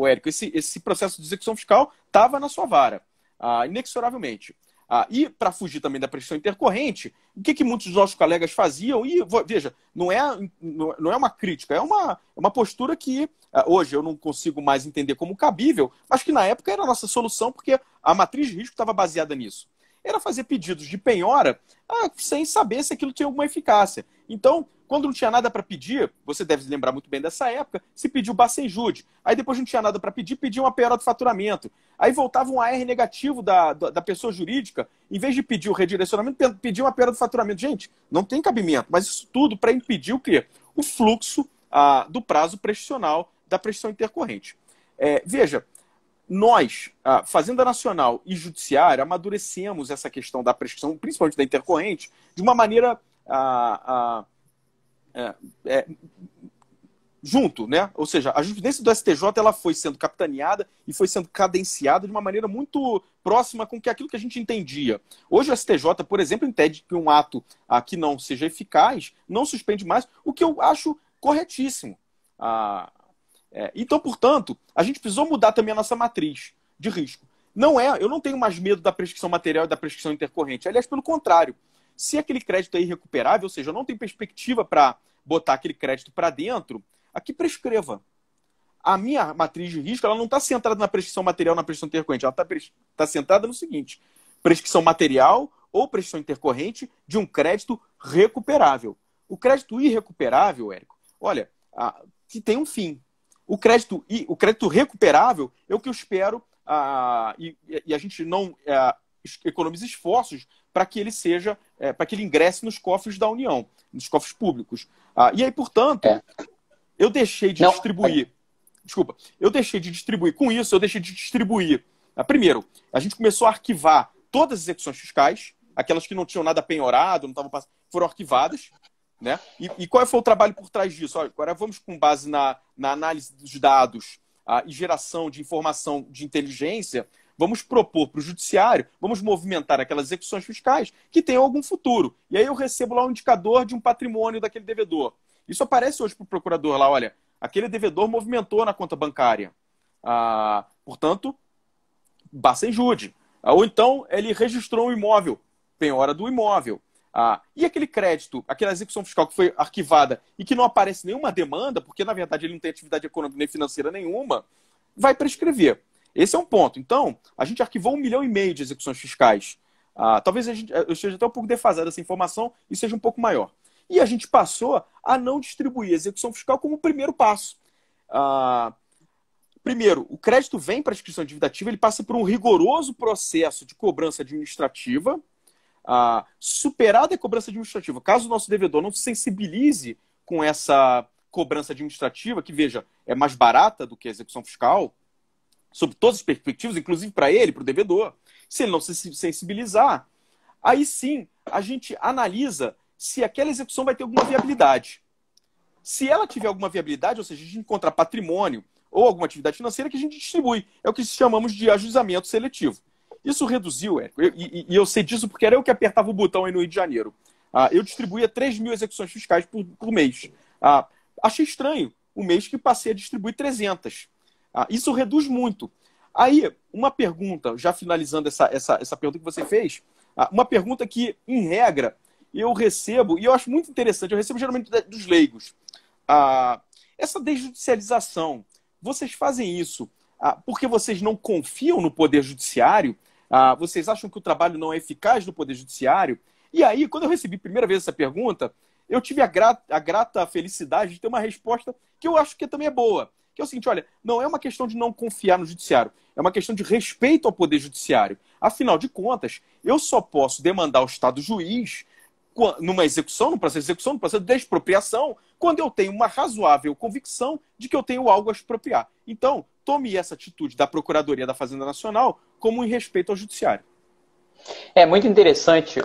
Érico, esse processo de execução fiscal estava na sua vara, inexoravelmente. E para fugir também da prescrição intercorrente, o que muitos dos nossos colegas faziam? E veja, não é uma crítica, é uma postura que hoje eu não consigo mais entender como cabível, mas que na época era a nossa solução, porque a matriz de risco estava baseada nisso. Era fazer pedidos de penhora sem saber se aquilo tinha alguma eficácia. Então, quando não tinha nada para pedir, você deve se lembrar muito bem dessa época, se pediu Bacenjude. Aí depois não tinha nada para pedir, pedia uma penhora do faturamento. Aí voltava um AR negativo da pessoa jurídica, em vez de pedir o redirecionamento, pedia uma penhora do faturamento. Gente, não tem cabimento, mas isso tudo para impedir o quê? O fluxo do prazo prescricional da prescrição intercorrente. Veja, nós, Fazenda Nacional e Judiciário, amadurecemos essa questão da prescrição, principalmente da intercorrente, de uma maneira junto, né? Ou seja, a jurisprudência do STJ ela foi sendo capitaneada e foi sendo cadenciada de uma maneira muito próxima com aquilo que a gente entendia. Hoje o STJ, por exemplo, entende que um ato que não seja eficaz não suspende mais, o que eu acho corretíssimo. Então, portanto, a gente precisou mudar também a nossa matriz de risco. Eu não tenho mais medo da prescrição material e da prescrição intercorrente. Aliás, pelo contrário. Se aquele crédito é irrecuperável, ou seja, eu não tenho perspectiva para botar aquele crédito para dentro, aqui prescreva. A minha matriz de risco ela não está centrada na prescrição material na prescrição intercorrente. Ela está centrada no seguinte: prescrição material ou prescrição intercorrente de um crédito recuperável. O crédito irrecuperável, Érico, olha, que tem um fim. O crédito recuperável é o que eu espero, e a gente não economiza esforços para que ele seja, para que ele ingresse nos cofres da União, nos cofres públicos. E aí, portanto, eu deixei de distribuir. Desculpa, eu deixei de distribuir. Com isso, eu deixei de distribuir. Primeiro, a gente começou a arquivar todas as execuções fiscais, aquelas que não tinham nada penhorado, não estavam passando, foram arquivadas. Né? E qual foi o trabalho por trás disso? Olha, agora vamos com base na análise dos dados e geração de informação de inteligência, vamos propor para o judiciário, vamos movimentar aquelas execuções fiscais que tenham algum futuro. E aí eu recebo lá um indicador de um patrimônio daquele devedor. Isso aparece hoje para o procurador lá, olha, aquele devedor movimentou na conta bancária. Portanto, basta em júri. Ou então ele registrou um imóvel, penhora do imóvel. E aquele crédito, aquela execução fiscal que foi arquivada e que não aparece nenhuma demanda, porque na verdade ele não tem atividade econômica nem financeira nenhuma, vai prescrever. Esse é um ponto. Então, a gente arquivou 1,5 milhão de execuções fiscais. Talvez eu esteja até um pouco defasado essa informação e seja um pouco maior. E a gente passou a não distribuir a execução fiscal como primeiro passo. Primeiro, o crédito vem para a prescrição dívida-ativa, ele passa por um rigoroso processo de cobrança administrativa. Superada a cobrança administrativa, caso o nosso devedor não se sensibilize com essa cobrança administrativa, que, veja, é mais barata do que a execução fiscal, sob todas as perspectivas, inclusive para ele, para o devedor, se ele não se sensibilizar, aí sim a gente analisa se aquela execução vai ter alguma viabilidade. Se ela tiver alguma viabilidade, ou seja, a gente encontra patrimônio ou alguma atividade financeira, que a gente distribui. É o que chamamos de ajuizamento seletivo. Isso reduziu, Érico, e eu sei disso porque era eu que apertava o botão aí no Rio de Janeiro. Eu distribuía 3.000 execuções fiscais por mês. Achei estranho o mês que passei a distribuir 300. Isso reduz muito. Aí, uma pergunta, já finalizando essa pergunta que você fez, uma pergunta que, em regra, eu recebo, e eu acho muito interessante, eu recebo geralmente dos leigos. Essa desjudicialização, vocês fazem isso porque vocês não confiam no Poder Judiciário? Vocês acham que o trabalho não é eficaz no Poder Judiciário? E aí, quando eu recebi a primeira vez essa pergunta, eu tive a grata felicidade de ter uma resposta que eu acho que também é boa. Que é o seguinte, olha, não é uma questão de não confiar no Judiciário, é uma questão de respeito ao Poder Judiciário. Afinal de contas, eu só posso demandar o Estado juiz numa execução, num processo de execução, num processo de expropriação, quando eu tenho uma razoável convicção de que eu tenho algo a expropriar. Então, tome essa atitude da Procuradoria da Fazenda Nacional como em respeito ao Judiciário. É muito interessante,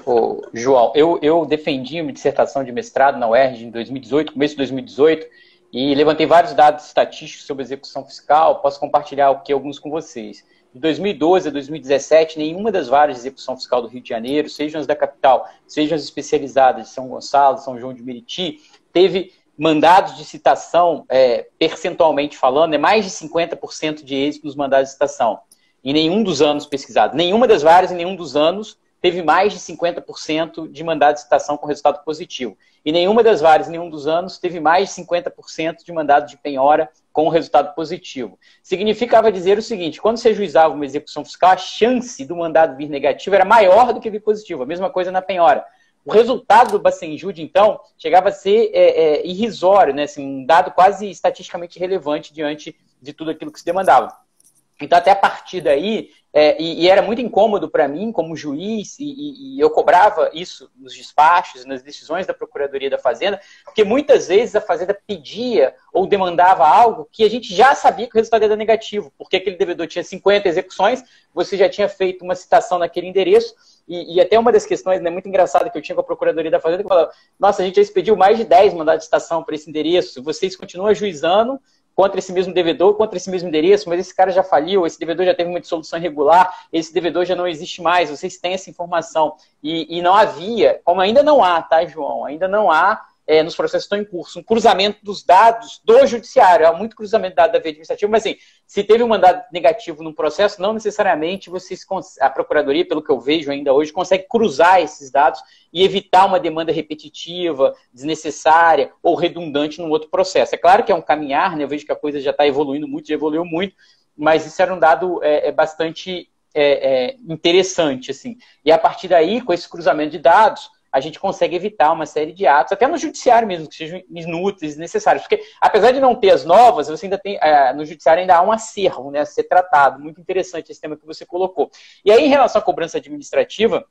João. Eu defendi uma dissertação de mestrado na UERJ em 2018, começo de 2018, e levantei vários dados estatísticos sobre execução fiscal. Posso compartilhar alguns com vocês. De 2012 a 2017, nenhuma das varas de execução fiscal do Rio de Janeiro, sejam as da capital, sejam as especializadas de São Gonçalo, São João de Meriti, teve mandados de citação, percentualmente falando, mais de 50% de êxito nos mandados de citação. Em nenhum dos anos pesquisados. Nenhuma das varas, em nenhum dos anos, teve mais de 50% de mandado de citação com resultado positivo. E nenhuma das varas, em nenhum dos anos, teve mais de 50% de mandado de penhora com resultado positivo. Significava dizer o seguinte, quando se ajuizava uma execução fiscal, a chance do mandado vir negativo era maior do que vir positivo. A mesma coisa na penhora. O resultado do Bacenjude, então, chegava a ser irrisório, né? Assim, um dado quase estatisticamente relevante diante de tudo aquilo que se demandava. Então, até a partir daí, e era muito incômodo para mim, como juiz, e eu cobrava isso nos despachos, nas decisões da Procuradoria da Fazenda, porque muitas vezes a Fazenda pedia ou demandava algo que a gente já sabia que o resultado era negativo, porque aquele devedor tinha 50 execuções, você já tinha feito uma citação naquele endereço, e até uma das questões, né, muito engraçada que eu tinha com a Procuradoria da Fazenda, que falava, nossa, a gente já expediu mais de 10 mandados de citação para esse endereço, vocês continuam ajuizando contra esse mesmo devedor, contra esse mesmo endereço, mas esse cara já faliu, esse devedor já teve uma dissolução irregular, esse devedor já não existe mais, vocês têm essa informação. E não havia, como ainda não há, tá, João? Ainda não há, nos processos que estão em curso, um cruzamento dos dados do judiciário. Há muito cruzamento de dados da via administrativa, mas assim, se teve um mandado negativo no processo, não necessariamente a Procuradoria, pelo que eu vejo ainda hoje, consegue cruzar esses dados e evitar uma demanda repetitiva, desnecessária ou redundante num outro processo. É claro que é um caminhar, né? Eu vejo que a coisa já está evoluindo muito, já evoluiu muito, mas isso era um dado bastante interessante, assim. E a partir daí, com esse cruzamento de dados, a gente consegue evitar uma série de atos, até no judiciário mesmo, que sejam inúteis, desnecessários. Porque, apesar de não ter as novas, você ainda tem, no judiciário ainda há um acervo, né, a ser tratado. Muito interessante esse tema que você colocou. E aí, em relação à cobrança administrativa,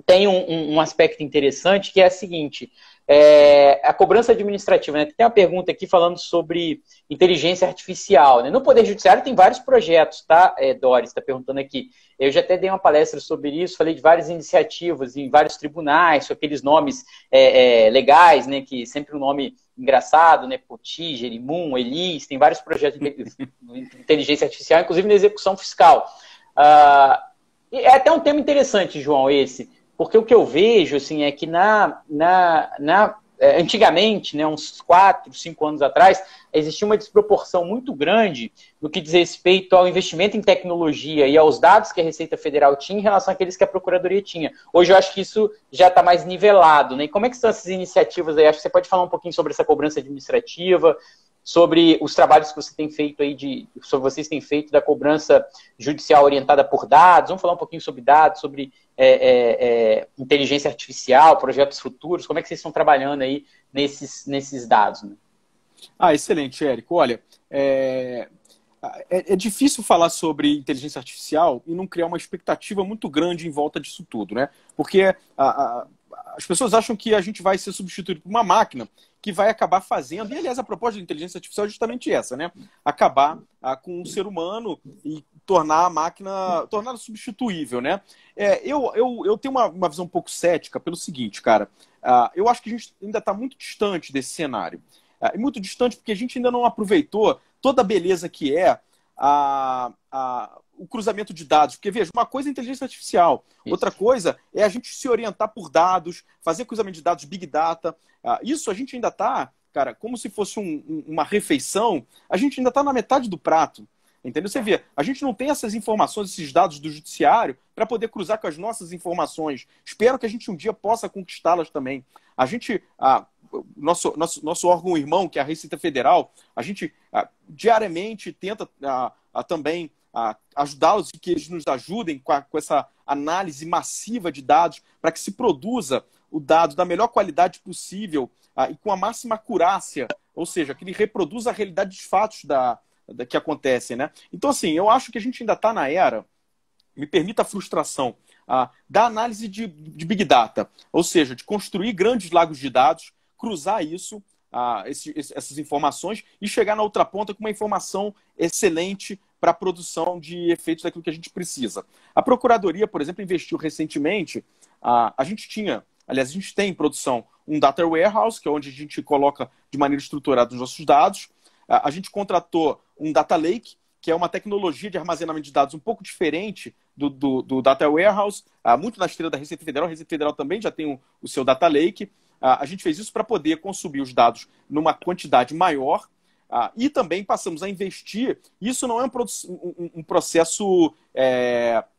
tem um aspecto interessante, que é a seguinte, a cobrança administrativa, né? Tem uma pergunta aqui falando sobre inteligência artificial, né? No Poder Judiciário tem vários projetos, tá? Doris está perguntando aqui. Eu já até dei uma palestra sobre isso, falei de várias iniciativas em vários tribunais, com aqueles nomes legais, né? Que sempre um nome engraçado, né? Poti, Jerimum, Elis, tem vários projetos de inteligência artificial, inclusive na execução fiscal. E é até um tema interessante, João, esse, porque o que eu vejo assim, é que antigamente, né, uns 4, 5 anos atrás, existia uma desproporção muito grande no que diz respeito ao investimento em tecnologia e aos dados que a Receita Federal tinha em relação àqueles que a Procuradoria tinha. Hoje eu acho que isso já está mais nivelado, né? E como é que estão essas iniciativas aí? Acho que você pode falar um pouquinho sobre essa cobrança administrativa, sobre os trabalhos que você tem feito aí, sobre vocês têm feito da cobrança judicial orientada por dados. Vamos falar um pouquinho sobre dados, sobre inteligência artificial, projetos futuros. Como é que vocês estão trabalhando aí nesses dados, né? Excelente, Érico. Olha, é difícil falar sobre inteligência artificial e não criar uma expectativa muito grande em volta disso tudo, né? Porque as pessoas acham que a gente vai ser substituído por uma máquina que vai acabar fazendo, e aliás a proposta de inteligência artificial é justamente essa, né? Acabar com o ser humano e tornar a máquina, torná-la substituível, né? Eu tenho uma visão um pouco cética pelo seguinte, cara. Eu acho que a gente ainda está muito distante desse cenário. Muito distante porque a gente ainda não aproveitou toda a beleza que é o cruzamento de dados. Porque, veja, uma coisa é inteligência artificial, outra coisa é a gente se orientar por dados, fazer cruzamento de dados, Big Data. Isso a gente ainda está, cara, como se fosse uma refeição, a gente ainda está na metade do prato. Entendeu? Você vê, a gente não tem essas informações, esses dados do judiciário para poder cruzar com as nossas informações. Espero que a gente um dia possa conquistá-las também. A gente, nosso órgão irmão, que é a Receita Federal, a gente diariamente tenta também ajudá-los e que eles nos ajudem com essa análise massiva de dados para que se produza o dado da melhor qualidade possível e com a máxima acurácia, ou seja, que ele reproduza a realidade dos fatos que acontecem, né? Então, assim, eu acho que a gente ainda está na era, me permita a frustração, da análise de Big Data, ou seja, de construir grandes lagos de dados, cruzar isso, essas informações e chegar na outra ponta com uma informação excelente para a produção de efeitos daquilo que a gente precisa. A Procuradoria, por exemplo, investiu recentemente, a gente tem em produção um Data Warehouse, que é onde a gente coloca de maneira estruturada os nossos dados. A gente contratou um Data Lake, que é uma tecnologia de armazenamento de dados um pouco diferente do Data Warehouse, muito na esteira da Receita Federal. A Receita Federal também já tem o seu Data Lake. A gente fez isso para poder consumir os dados numa quantidade maior e também passamos a investir. Isso não é um processo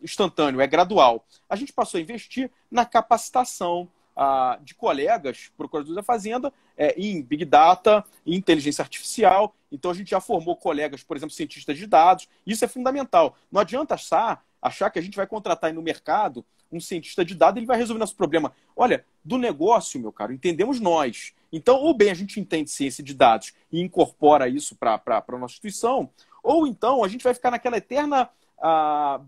instantâneo, é gradual. A gente passou a investir na capacitação de colegas, procuradores da Fazenda, em Big Data, em inteligência artificial. Então, a gente já formou colegas, por exemplo, cientistas de dados. Isso é fundamental. Não adianta achar que a gente vai contratar aí no mercado um cientista de dados e ele vai resolver nosso problema. Olha, do negócio, meu caro, entendemos nós. Então, ou bem a gente entende ciência de dados e incorpora isso para a nossa instituição, ou então a gente vai ficar naquela eterna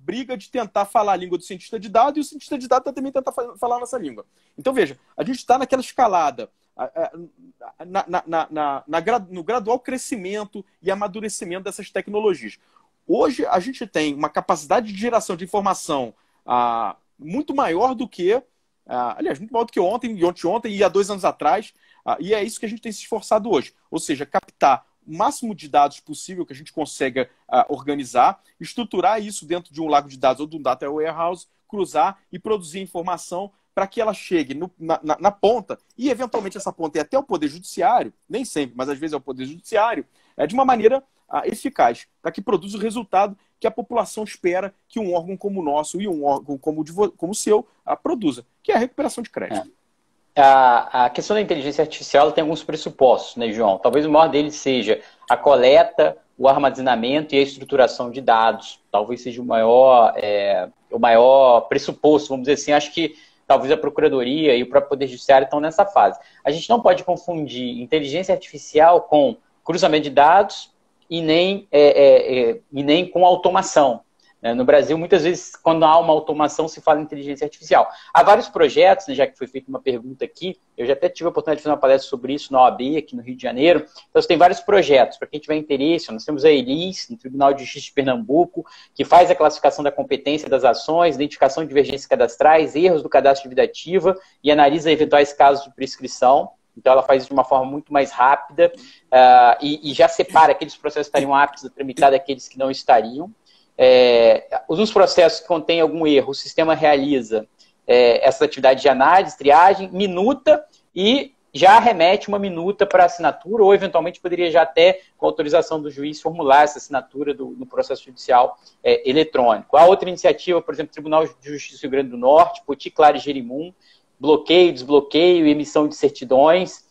briga de tentar falar a língua do cientista de dados e o cientista de dados também tentar falar a nossa língua. Então, veja, a gente está naquela escalada, no gradual crescimento e amadurecimento dessas tecnologias. Hoje, a gente tem uma capacidade de geração de informação muito maior do que, aliás, muito maior do que ontem e há 2 anos atrás, e é isso que a gente tem se esforçado hoje. Ou seja, captar o máximo de dados possível que a gente consegue organizar, estruturar isso dentro de um lago de dados ou de um data warehouse, cruzar e produzir informação para que ela chegue na ponta e, eventualmente, essa ponta é até o Poder Judiciário, nem sempre, mas às vezes é o Poder Judiciário, de uma maneira eficaz, para que produza o resultado que a população espera que um órgão como o nosso e um órgão como o seu produza, que é a recuperação de crédito. A questão da inteligência artificial tem alguns pressupostos, né, João? Talvez o maior deles seja a coleta, o armazenamento e a estruturação de dados. Talvez seja o maior pressuposto, vamos dizer assim. Acho que talvez a Procuradoria e o próprio Poder Judiciário estão nessa fase. A gente não pode confundir inteligência artificial com cruzamento de dados e nem com automação. No Brasil, muitas vezes, quando há uma automação, se fala em inteligência artificial. Há vários projetos, né, já que foi feita uma pergunta aqui, eu já até tive a oportunidade de fazer uma palestra sobre isso na OAB, aqui no Rio de Janeiro. Então, tem vários projetos. Para quem tiver interesse, nós temos a ELIS, no Tribunal de Justiça de Pernambuco, que faz a classificação da competência das ações, identificação de divergências cadastrais, erros do cadastro de vida ativa e analisa eventuais casos de prescrição. Então, ela faz isso de uma forma muito mais rápida e já separa aqueles processos que estariam aptos a tramitar daqueles que não estariam. Nos processos que contêm algum erro, o sistema realiza essas atividades de análise, triagem, minuta e já remete uma minuta para assinatura, ou eventualmente poderia já até, com autorização do juiz, formular essa assinatura no processo judicial eletrônico. Há outra iniciativa, por exemplo, Tribunal de Justiça do Rio Grande do Norte, Poti, Clara e Jerimum, bloqueio, desbloqueio, emissão de certidões.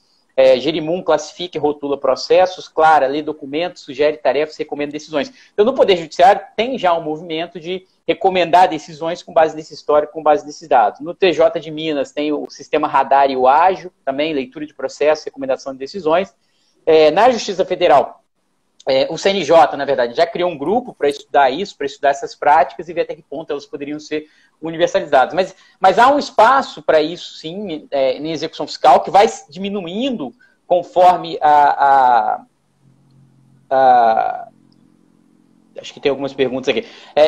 Jerimum classifica e rotula processos, Clara lê documentos, sugere tarefas, recomenda decisões. Então, no Poder Judiciário, tem já um movimento de recomendar decisões com base nesse histórico, com base nesses dados. No TJ de Minas, tem o sistema Radar e o Ágil, também leitura de processos, recomendação de decisões. Na Justiça Federal, o CNJ, na verdade, já criou um grupo para estudar isso, para estudar essas práticas e ver até que ponto elas poderiam ser universalizadas. Mas há um espaço para isso, sim, em execução fiscal, que vai diminuindo conforme acho que tem algumas perguntas aqui.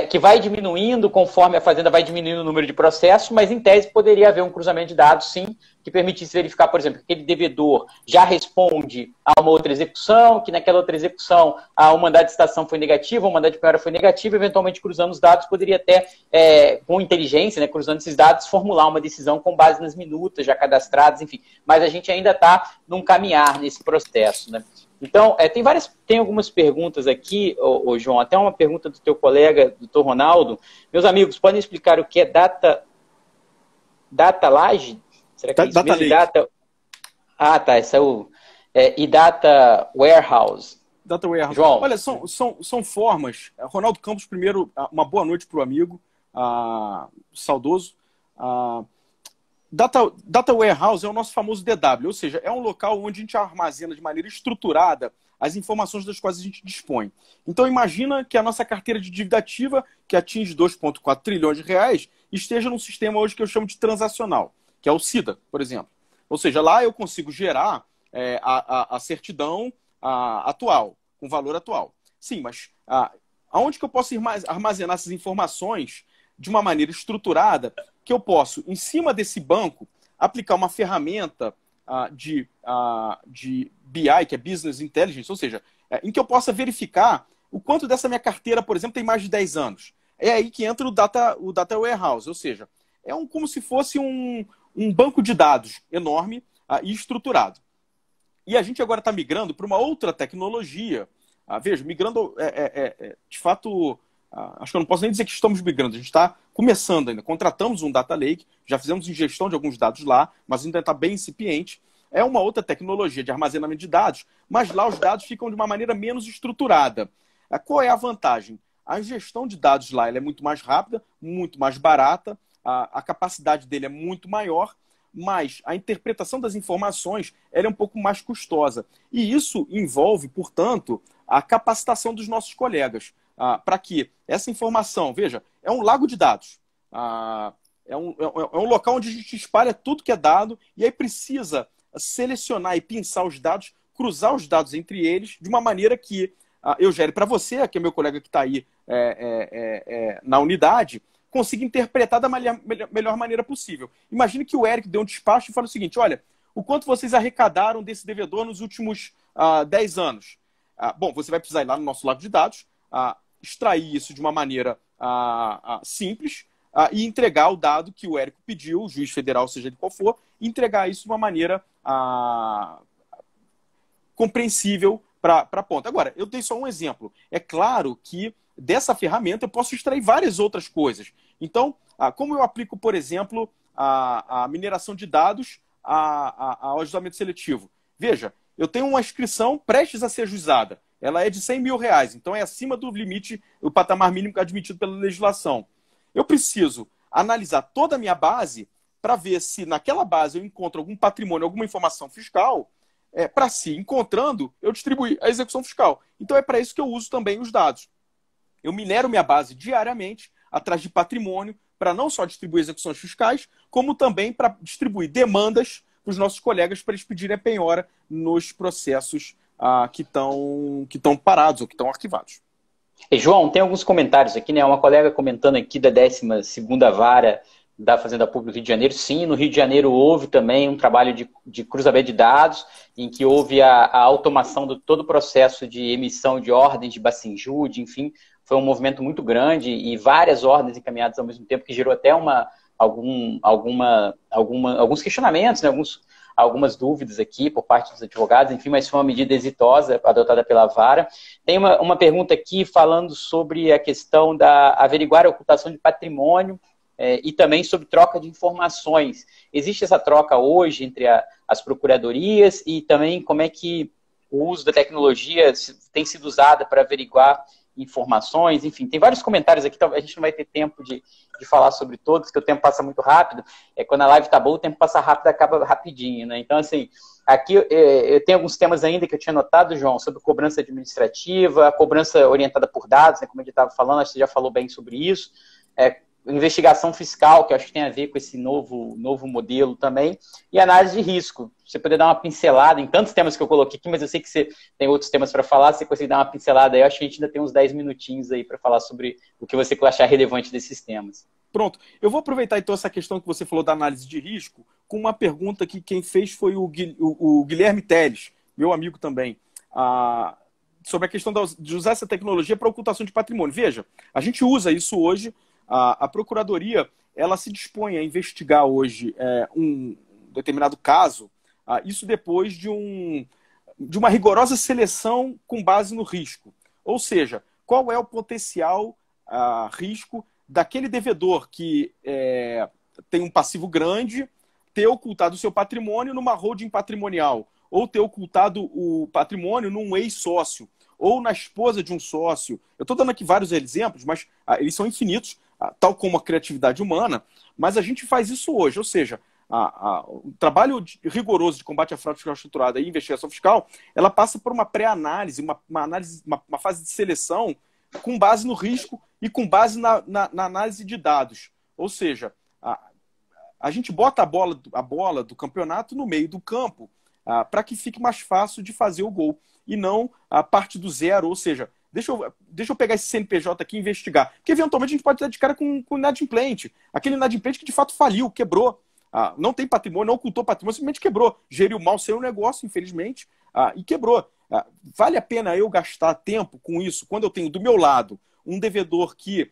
Que vai diminuindo conforme a Fazenda vai diminuindo o número de processos, mas em tese poderia haver um cruzamento de dados, sim, que permitisse verificar, por exemplo, que aquele devedor já responde a uma outra execução, que naquela outra execução o mandado de citação foi negativo, o mandado de penhora foi negativo, eventualmente cruzando os dados, poderia até, com inteligência, né, cruzando esses dados, formular uma decisão com base nas minutas já cadastradas, enfim. Mas a gente ainda está num caminhar nesse processo, né? Então, tem algumas perguntas aqui, João, até uma pergunta do teu colega, doutor Ronaldo. Meus amigos, podem explicar o que é data laje? Será que é isso mesmo? Data... tá, essa é o... e data warehouse. Data warehouse. João. Olha, são formas. Ronaldo Campos, primeiro, uma boa noite para o amigo, saudoso. Data Warehouse é o nosso famoso DW, ou seja, é um local onde a gente armazena de maneira estruturada as informações das quais a gente dispõe. Então imagina que a nossa carteira de dívida ativa, que atinge 2,4 trilhões de reais, esteja num sistema hoje que eu chamo de transacional, que é o CIDA, por exemplo. Ou seja, lá eu consigo gerar a certidão atual, com valor atual. Sim, mas aonde que eu posso armazenar essas informações de uma maneira estruturada, que eu posso, em cima desse banco, aplicar uma ferramenta de BI, que é Business Intelligence, ou seja, em que eu possa verificar o quanto dessa minha carteira, por exemplo, tem mais de 10 anos. É aí que entra o Data Warehouse, ou seja, como se fosse um banco de dados enorme e estruturado. E a gente agora está migrando para uma outra tecnologia. Veja, migrando, de fato... acho que eu não posso nem dizer que estamos migrando, a gente está começando ainda. Contratamos um Data Lake, já fizemos ingestão de alguns dados lá, mas ainda está bem incipiente. É uma outra tecnologia de armazenamento de dados, mas lá os dados ficam de uma maneira menos estruturada. Qual é a vantagem? A ingestão de dados lá ela é muito mais rápida, muito mais barata, a capacidade dele é muito maior, mas a interpretação das informações ela é um pouco mais custosa. E isso envolve, portanto, a capacitação dos nossos colegas. Para que essa informação, veja, é um lago de dados. É um local onde a gente espalha tudo que é dado e aí precisa selecionar e pinçar os dados, cruzar os dados entre eles de uma maneira que eu gere para você, que é meu colega que está aí na unidade, consiga interpretar da melhor maneira possível. Imagine que o Érico deu um despacho e fala o seguinte, olha, o quanto vocês arrecadaram desse devedor nos últimos 10 anos? Bom, você vai precisar ir lá no nosso lago de dados, extrair isso de uma maneira simples e entregar o dado que o Érico pediu, o juiz federal, seja ele qual for, e entregar isso de uma maneira compreensível para a ponta. Agora, eu dei só um exemplo. É claro que dessa ferramenta eu posso extrair várias outras coisas. Então, como eu aplico, por exemplo, a mineração de dados ao ajuizamento seletivo? Veja, eu tenho uma inscrição prestes a ser ajuizada. Ela é de 100 mil reais, então é acima do limite, o patamar mínimo admitido pela legislação. Eu preciso analisar toda a minha base para ver se naquela base eu encontro algum patrimônio, alguma informação fiscal, para se encontrando, eu distribuir a execução fiscal. Então é para isso que eu uso também os dados. Eu minero minha base diariamente atrás de patrimônio para não só distribuir execuções fiscais, como também para distribuir demandas para os nossos colegas para eles pedirem a penhora nos processos que estão parados ou que estão arquivados. E, João, tem alguns comentários aqui, né? Uma colega comentando aqui da 12ª Vara da Fazenda Pública do Rio de Janeiro. Sim, no Rio de Janeiro houve também um trabalho de cruzamento de dados, em que houve a automação de todo o processo de emissão de ordens de Bacenjude, enfim, foi um movimento muito grande e várias ordens encaminhadas ao mesmo tempo, que gerou até alguns questionamentos, né, algumas dúvidas aqui por parte dos advogados, enfim, mas foi uma medida exitosa adotada pela vara. Tem uma pergunta aqui falando sobre a questão da averiguar a ocultação de patrimônio e também sobre troca de informações. Existe essa troca hoje entre as procuradorias e também como é que o uso da tecnologia tem sido usada para averiguar informações, enfim, tem vários comentários aqui, a gente não vai ter tempo de falar sobre todos, que o tempo passa muito rápido, quando a live tá boa, o tempo passa rápido, acaba rapidinho, né? Então, assim, aqui eu tenho alguns temas ainda que eu tinha notado, João, sobre cobrança administrativa, cobrança orientada por dados, né, como a gente estava falando, acho que você já falou bem sobre isso, investigação fiscal, que eu acho que tem a ver com esse novo modelo também, e análise de risco. Você poder dar uma pincelada em tantos temas que eu coloquei aqui, mas eu sei que você tem outros temas para falar, se você conseguir dar uma pincelada aí, eu acho que a gente ainda tem uns 10 minutinhos aí para falar sobre o que você achar relevante desses temas. Pronto. Eu vou aproveitar então essa questão que você falou da análise de risco, com uma pergunta que quem fez foi o Guilherme Teles, meu amigo também, sobre a questão de usar essa tecnologia para ocultação de patrimônio. Veja, a gente usa isso hoje. A Procuradoria, ela se dispõe a investigar hoje um determinado caso, isso depois de uma rigorosa seleção com base no risco. Ou seja, qual é o potencial risco daquele devedor que tem um passivo grande ter ocultado o seu patrimônio numa holding patrimonial, ou ter ocultado o patrimônio num ex-sócio, ou na esposa de um sócio. Eu estou dando aqui vários exemplos, mas eles são infinitos, tal como a criatividade humana, mas a gente faz isso hoje, ou seja, o trabalho rigoroso de combate à fraude fiscal estruturada e investigação fiscal, ela passa por uma pré-análise, uma fase de seleção com base no risco e com base na análise de dados. Ou seja, a gente bota a bola do campeonato no meio do campo para que fique mais fácil de fazer o gol e não a parte do zero, ou seja, deixa eu pegar esse CNPJ aqui e investigar. Porque, eventualmente, a gente pode estar de cara com inadimplente. Aquele inadimplente que, de fato, faliu, quebrou. Não tem patrimônio, não ocultou patrimônio, simplesmente quebrou. Geriu mal seu negócio, infelizmente, e quebrou. Vale a pena eu gastar tempo com isso quando eu tenho do meu lado um devedor que,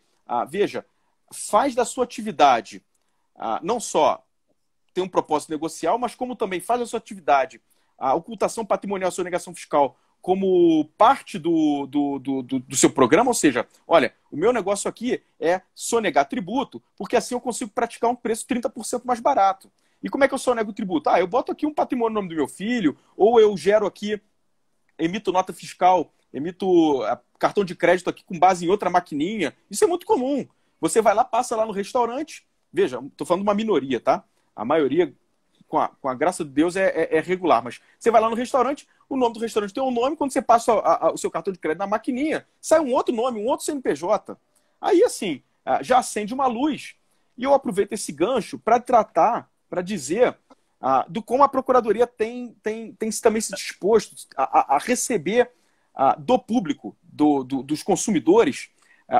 veja, faz da sua atividade não só tem um propósito negocial, mas como também faz da sua atividade a ocultação patrimonial, a sonegação fiscal, como parte do seu programa, ou seja, olha, o meu negócio aqui é sonegar tributo, porque assim eu consigo praticar um preço 30% mais barato. E como é que eu sonego o tributo? Eu boto aqui um patrimônio no nome do meu filho, ou eu gero aqui, emito nota fiscal, emito cartão de crédito aqui com base em outra maquininha. Isso é muito comum. Você vai lá, passa lá no restaurante, veja, estou falando de uma minoria, tá? A maioria, com a graça de Deus, é regular, mas você vai lá no restaurante, o nome do restaurante tem um nome, quando você passa o seu cartão de crédito na maquininha, sai um outro nome, um outro CNPJ. Aí, assim, já acende uma luz. E eu aproveito esse gancho para tratar, para dizer do como a Procuradoria tem também se disposto a receber do público, dos consumidores,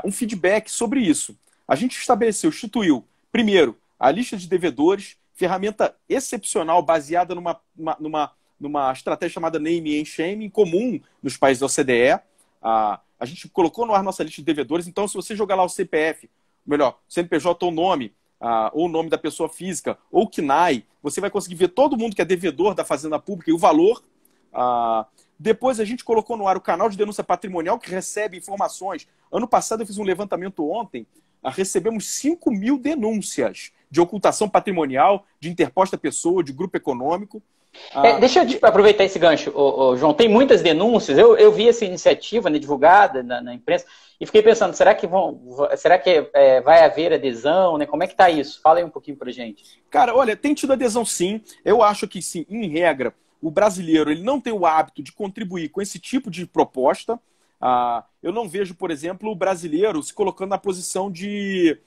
um feedback sobre isso. A gente instituiu, primeiro, a lista de devedores, ferramenta excepcional baseada numa estratégia chamada Name and Shame, comum nos países da OCDE. A gente colocou no ar nossa lista de devedores, então se você jogar lá o CPF, melhor, CNPJ ou nome, ou o nome da pessoa física, ou CNAE, você vai conseguir ver todo mundo que é devedor da Fazenda Pública e o valor. Depois a gente colocou no ar o canal de denúncia patrimonial, que recebe informações. Ano passado eu fiz um levantamento ontem, recebemos 5 mil denúncias de ocultação patrimonial, de interposta pessoa, de grupo econômico. Deixa eu aproveitar esse gancho, João. Tem muitas denúncias. Eu vi essa iniciativa, né, divulgada na imprensa e fiquei pensando, será que vai haver adesão? Né? Como é que está isso? Fala aí um pouquinho para gente. Cara, olha, tem tido adesão sim. Eu acho que sim, em regra, o brasileiro ele não tem o hábito de contribuir com esse tipo de proposta. Eu não vejo, por exemplo, o brasileiro se colocando na posição de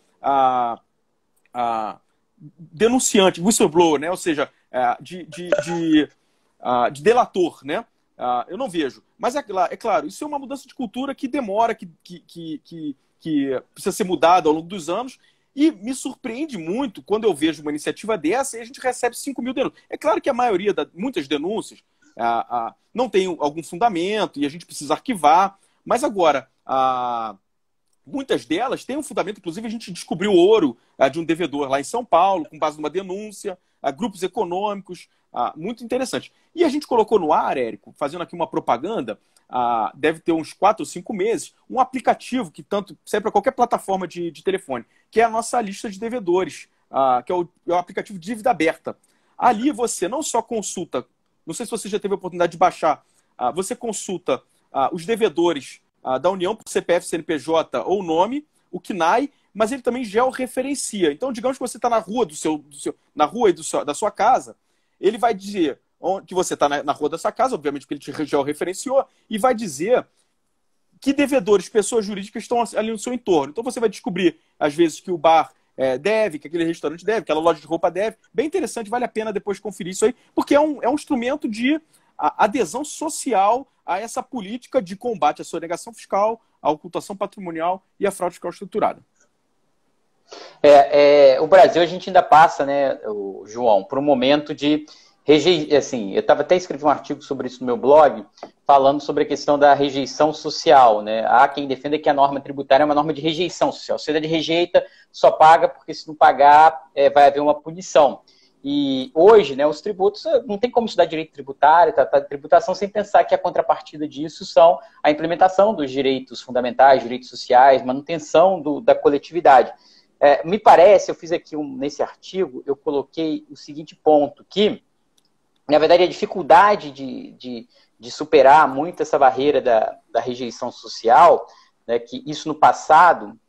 denunciante, whistleblower, né? Ou seja, de delator, né? Eu não vejo. Mas é claro, isso é uma mudança de cultura que demora, que precisa ser mudada ao longo dos anos. E me surpreende muito quando eu vejo uma iniciativa dessa e a gente recebe 5 mil denúncias. É claro que a maioria, muitas denúncias, não tem algum fundamento e a gente precisa arquivar. Mas agora, muitas delas têm um fundamento, inclusive a gente descobriu ouro de um devedor lá em São Paulo, com base numa denúncia, grupos econômicos, muito interessante. E a gente colocou no ar, Érico, fazendo aqui uma propaganda, deve ter uns 4 ou 5 meses, um aplicativo que tanto serve para qualquer plataforma de telefone, que é a nossa lista de devedores, que é o aplicativo Dívida Aberta. Ali você não só consulta, não sei se você já teve a oportunidade de baixar, você consulta os devedores da União por CPF, CNPJ ou nome, o CNAE, mas ele também georreferencia. Então, digamos que você está na rua na rua da sua casa, ele vai dizer que você está na rua da sua casa, obviamente porque ele te georreferenciou, e vai dizer que devedores, pessoas jurídicas estão ali no seu entorno. Então você vai descobrir, às vezes, que o bar deve, que aquele restaurante deve, que aquela loja de roupa deve. Bem interessante, vale a pena depois conferir isso aí, porque é um instrumento de adesão social a essa política de combate à sonegação fiscal, à ocultação patrimonial e à fraude fiscal estruturada. O Brasil, a gente ainda passa, né, João, por um momento de assim, eu até escrevi um artigo sobre isso no meu blog, falando sobre a questão da rejeição social, né? Há quem defenda que a norma tributária é uma norma de rejeição social. Se ele rejeita, só paga, porque se não pagar, vai haver uma punição. E hoje, né, os tributos, não tem como estudar direito tributário, tratar de tributação, sem pensar que a contrapartida disso são a implementação dos direitos fundamentais, direitos sociais, manutenção da coletividade. Me parece, eu fiz aqui nesse artigo, eu coloquei o seguinte ponto, que, na verdade, a dificuldade de superar muito essa barreira da rejeição social, né, que isso no passado,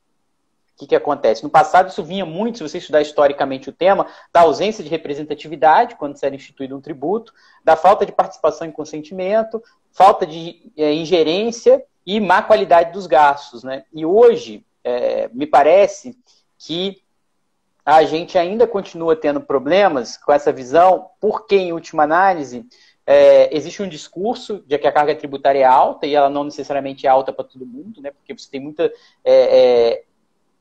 o que acontece? No passado isso vinha muito, se você estudar historicamente o tema, da ausência de representatividade, quando se era instituído um tributo, da falta de participação em consentimento, falta de ingerência e má qualidade dos gastos, né? E hoje, me parece que a gente ainda continua tendo problemas com essa visão, porque, em última análise, existe um discurso de que a carga tributária é alta, e ela não necessariamente é alta para todo mundo, né? Porque você tem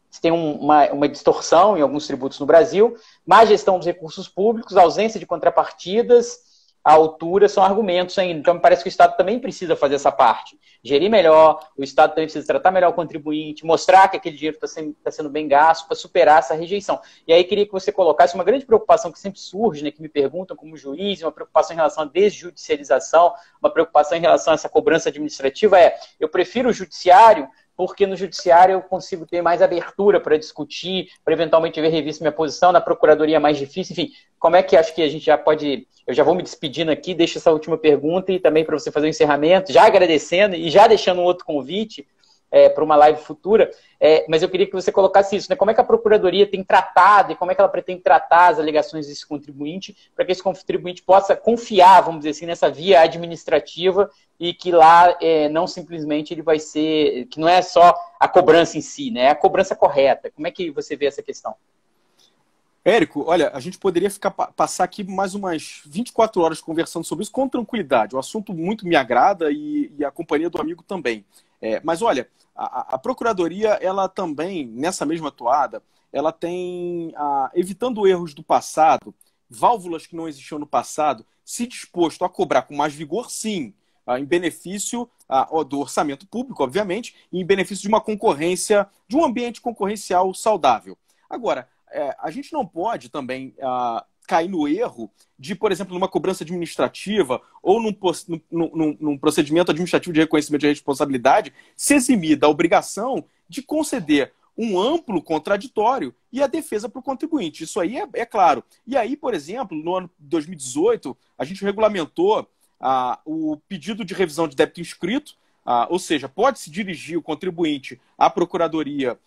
você tem uma distorção em alguns tributos no Brasil, má gestão dos recursos públicos, ausência de contrapartidas, a altura são argumentos ainda. Então, me parece que o Estado também precisa fazer essa parte. Gerir melhor, o Estado também precisa tratar melhor o contribuinte, mostrar que aquele dinheiro está sendo bem gasto para superar essa rejeição. E aí, queria que você colocasse uma grande preocupação que sempre surge, né, que me perguntam como juiz, uma preocupação em relação à desjudicialização, uma preocupação em relação a essa cobrança administrativa, eu prefiro o judiciário, porque no judiciário eu consigo ter mais abertura para discutir, para eventualmente ver revista minha posição, na procuradoria é mais difícil, enfim, como é que acho que a gente já pode... Eu já vou me despedindo aqui, deixo essa última pergunta e também para você fazer o encerramento, já agradecendo e já deixando um outro convite para uma live futura, mas eu queria que você colocasse isso, né? Como é que a Procuradoria tem tratado e como é que ela pretende tratar as alegações desse contribuinte para que esse contribuinte possa confiar, vamos dizer assim, nessa via administrativa e que lá não simplesmente ele vai ser, que não é só a cobrança em si, né? É a cobrança correta. Como é que você vê essa questão? Érico, olha, a gente poderia passar aqui mais umas 24 horas conversando sobre isso com tranquilidade. O assunto muito me agrada e a companhia do amigo também. Mas olha, a Procuradoria, ela também, nessa mesma toada, ela tem, evitando erros do passado, válvulas que não existiam no passado, se disposto a cobrar com mais vigor, sim, em benefício do orçamento público, obviamente, e em benefício de uma concorrência, de um ambiente concorrencial saudável. Agora, a gente não pode também cair no erro de, por exemplo, numa cobrança administrativa ou num procedimento administrativo de reconhecimento de responsabilidade, se eximir da obrigação de conceder um amplo contraditório e a defesa para o contribuinte. Isso aí é claro. E aí, por exemplo, no ano de 2018, a gente regulamentou o pedido de revisão de débito inscrito, ou seja, pode-se dirigir o contribuinte à Procuradoria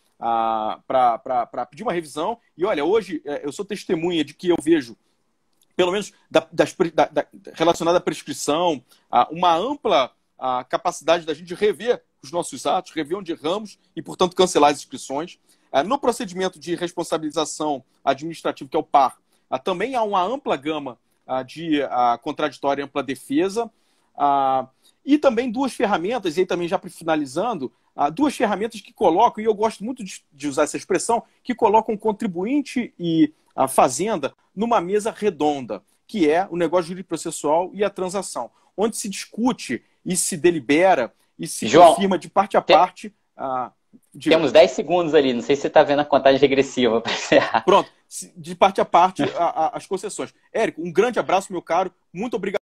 para pedir uma revisão. E olha, hoje eu sou testemunha de que eu vejo, pelo menos relacionada à prescrição, uma ampla capacidade da gente rever os nossos atos, rever onde erramos e, portanto, cancelar as inscrições. No procedimento de responsabilização administrativa, que é o PAR, também há uma ampla gama de contraditória e ampla defesa. E também duas ferramentas, e aí também já finalizando, duas ferramentas que colocam, e eu gosto muito de usar essa expressão, que colocam o contribuinte e a fazenda numa mesa redonda, que é o negócio jurídico-processual e a transação, onde se discute e se delibera e se confirma de parte a parte Temos 10 segundos ali, não sei se você está vendo a contagem regressiva para encerrar. Pronto, de parte a parte, as concessões. Érico, um grande abraço, meu caro. Muito obrigado.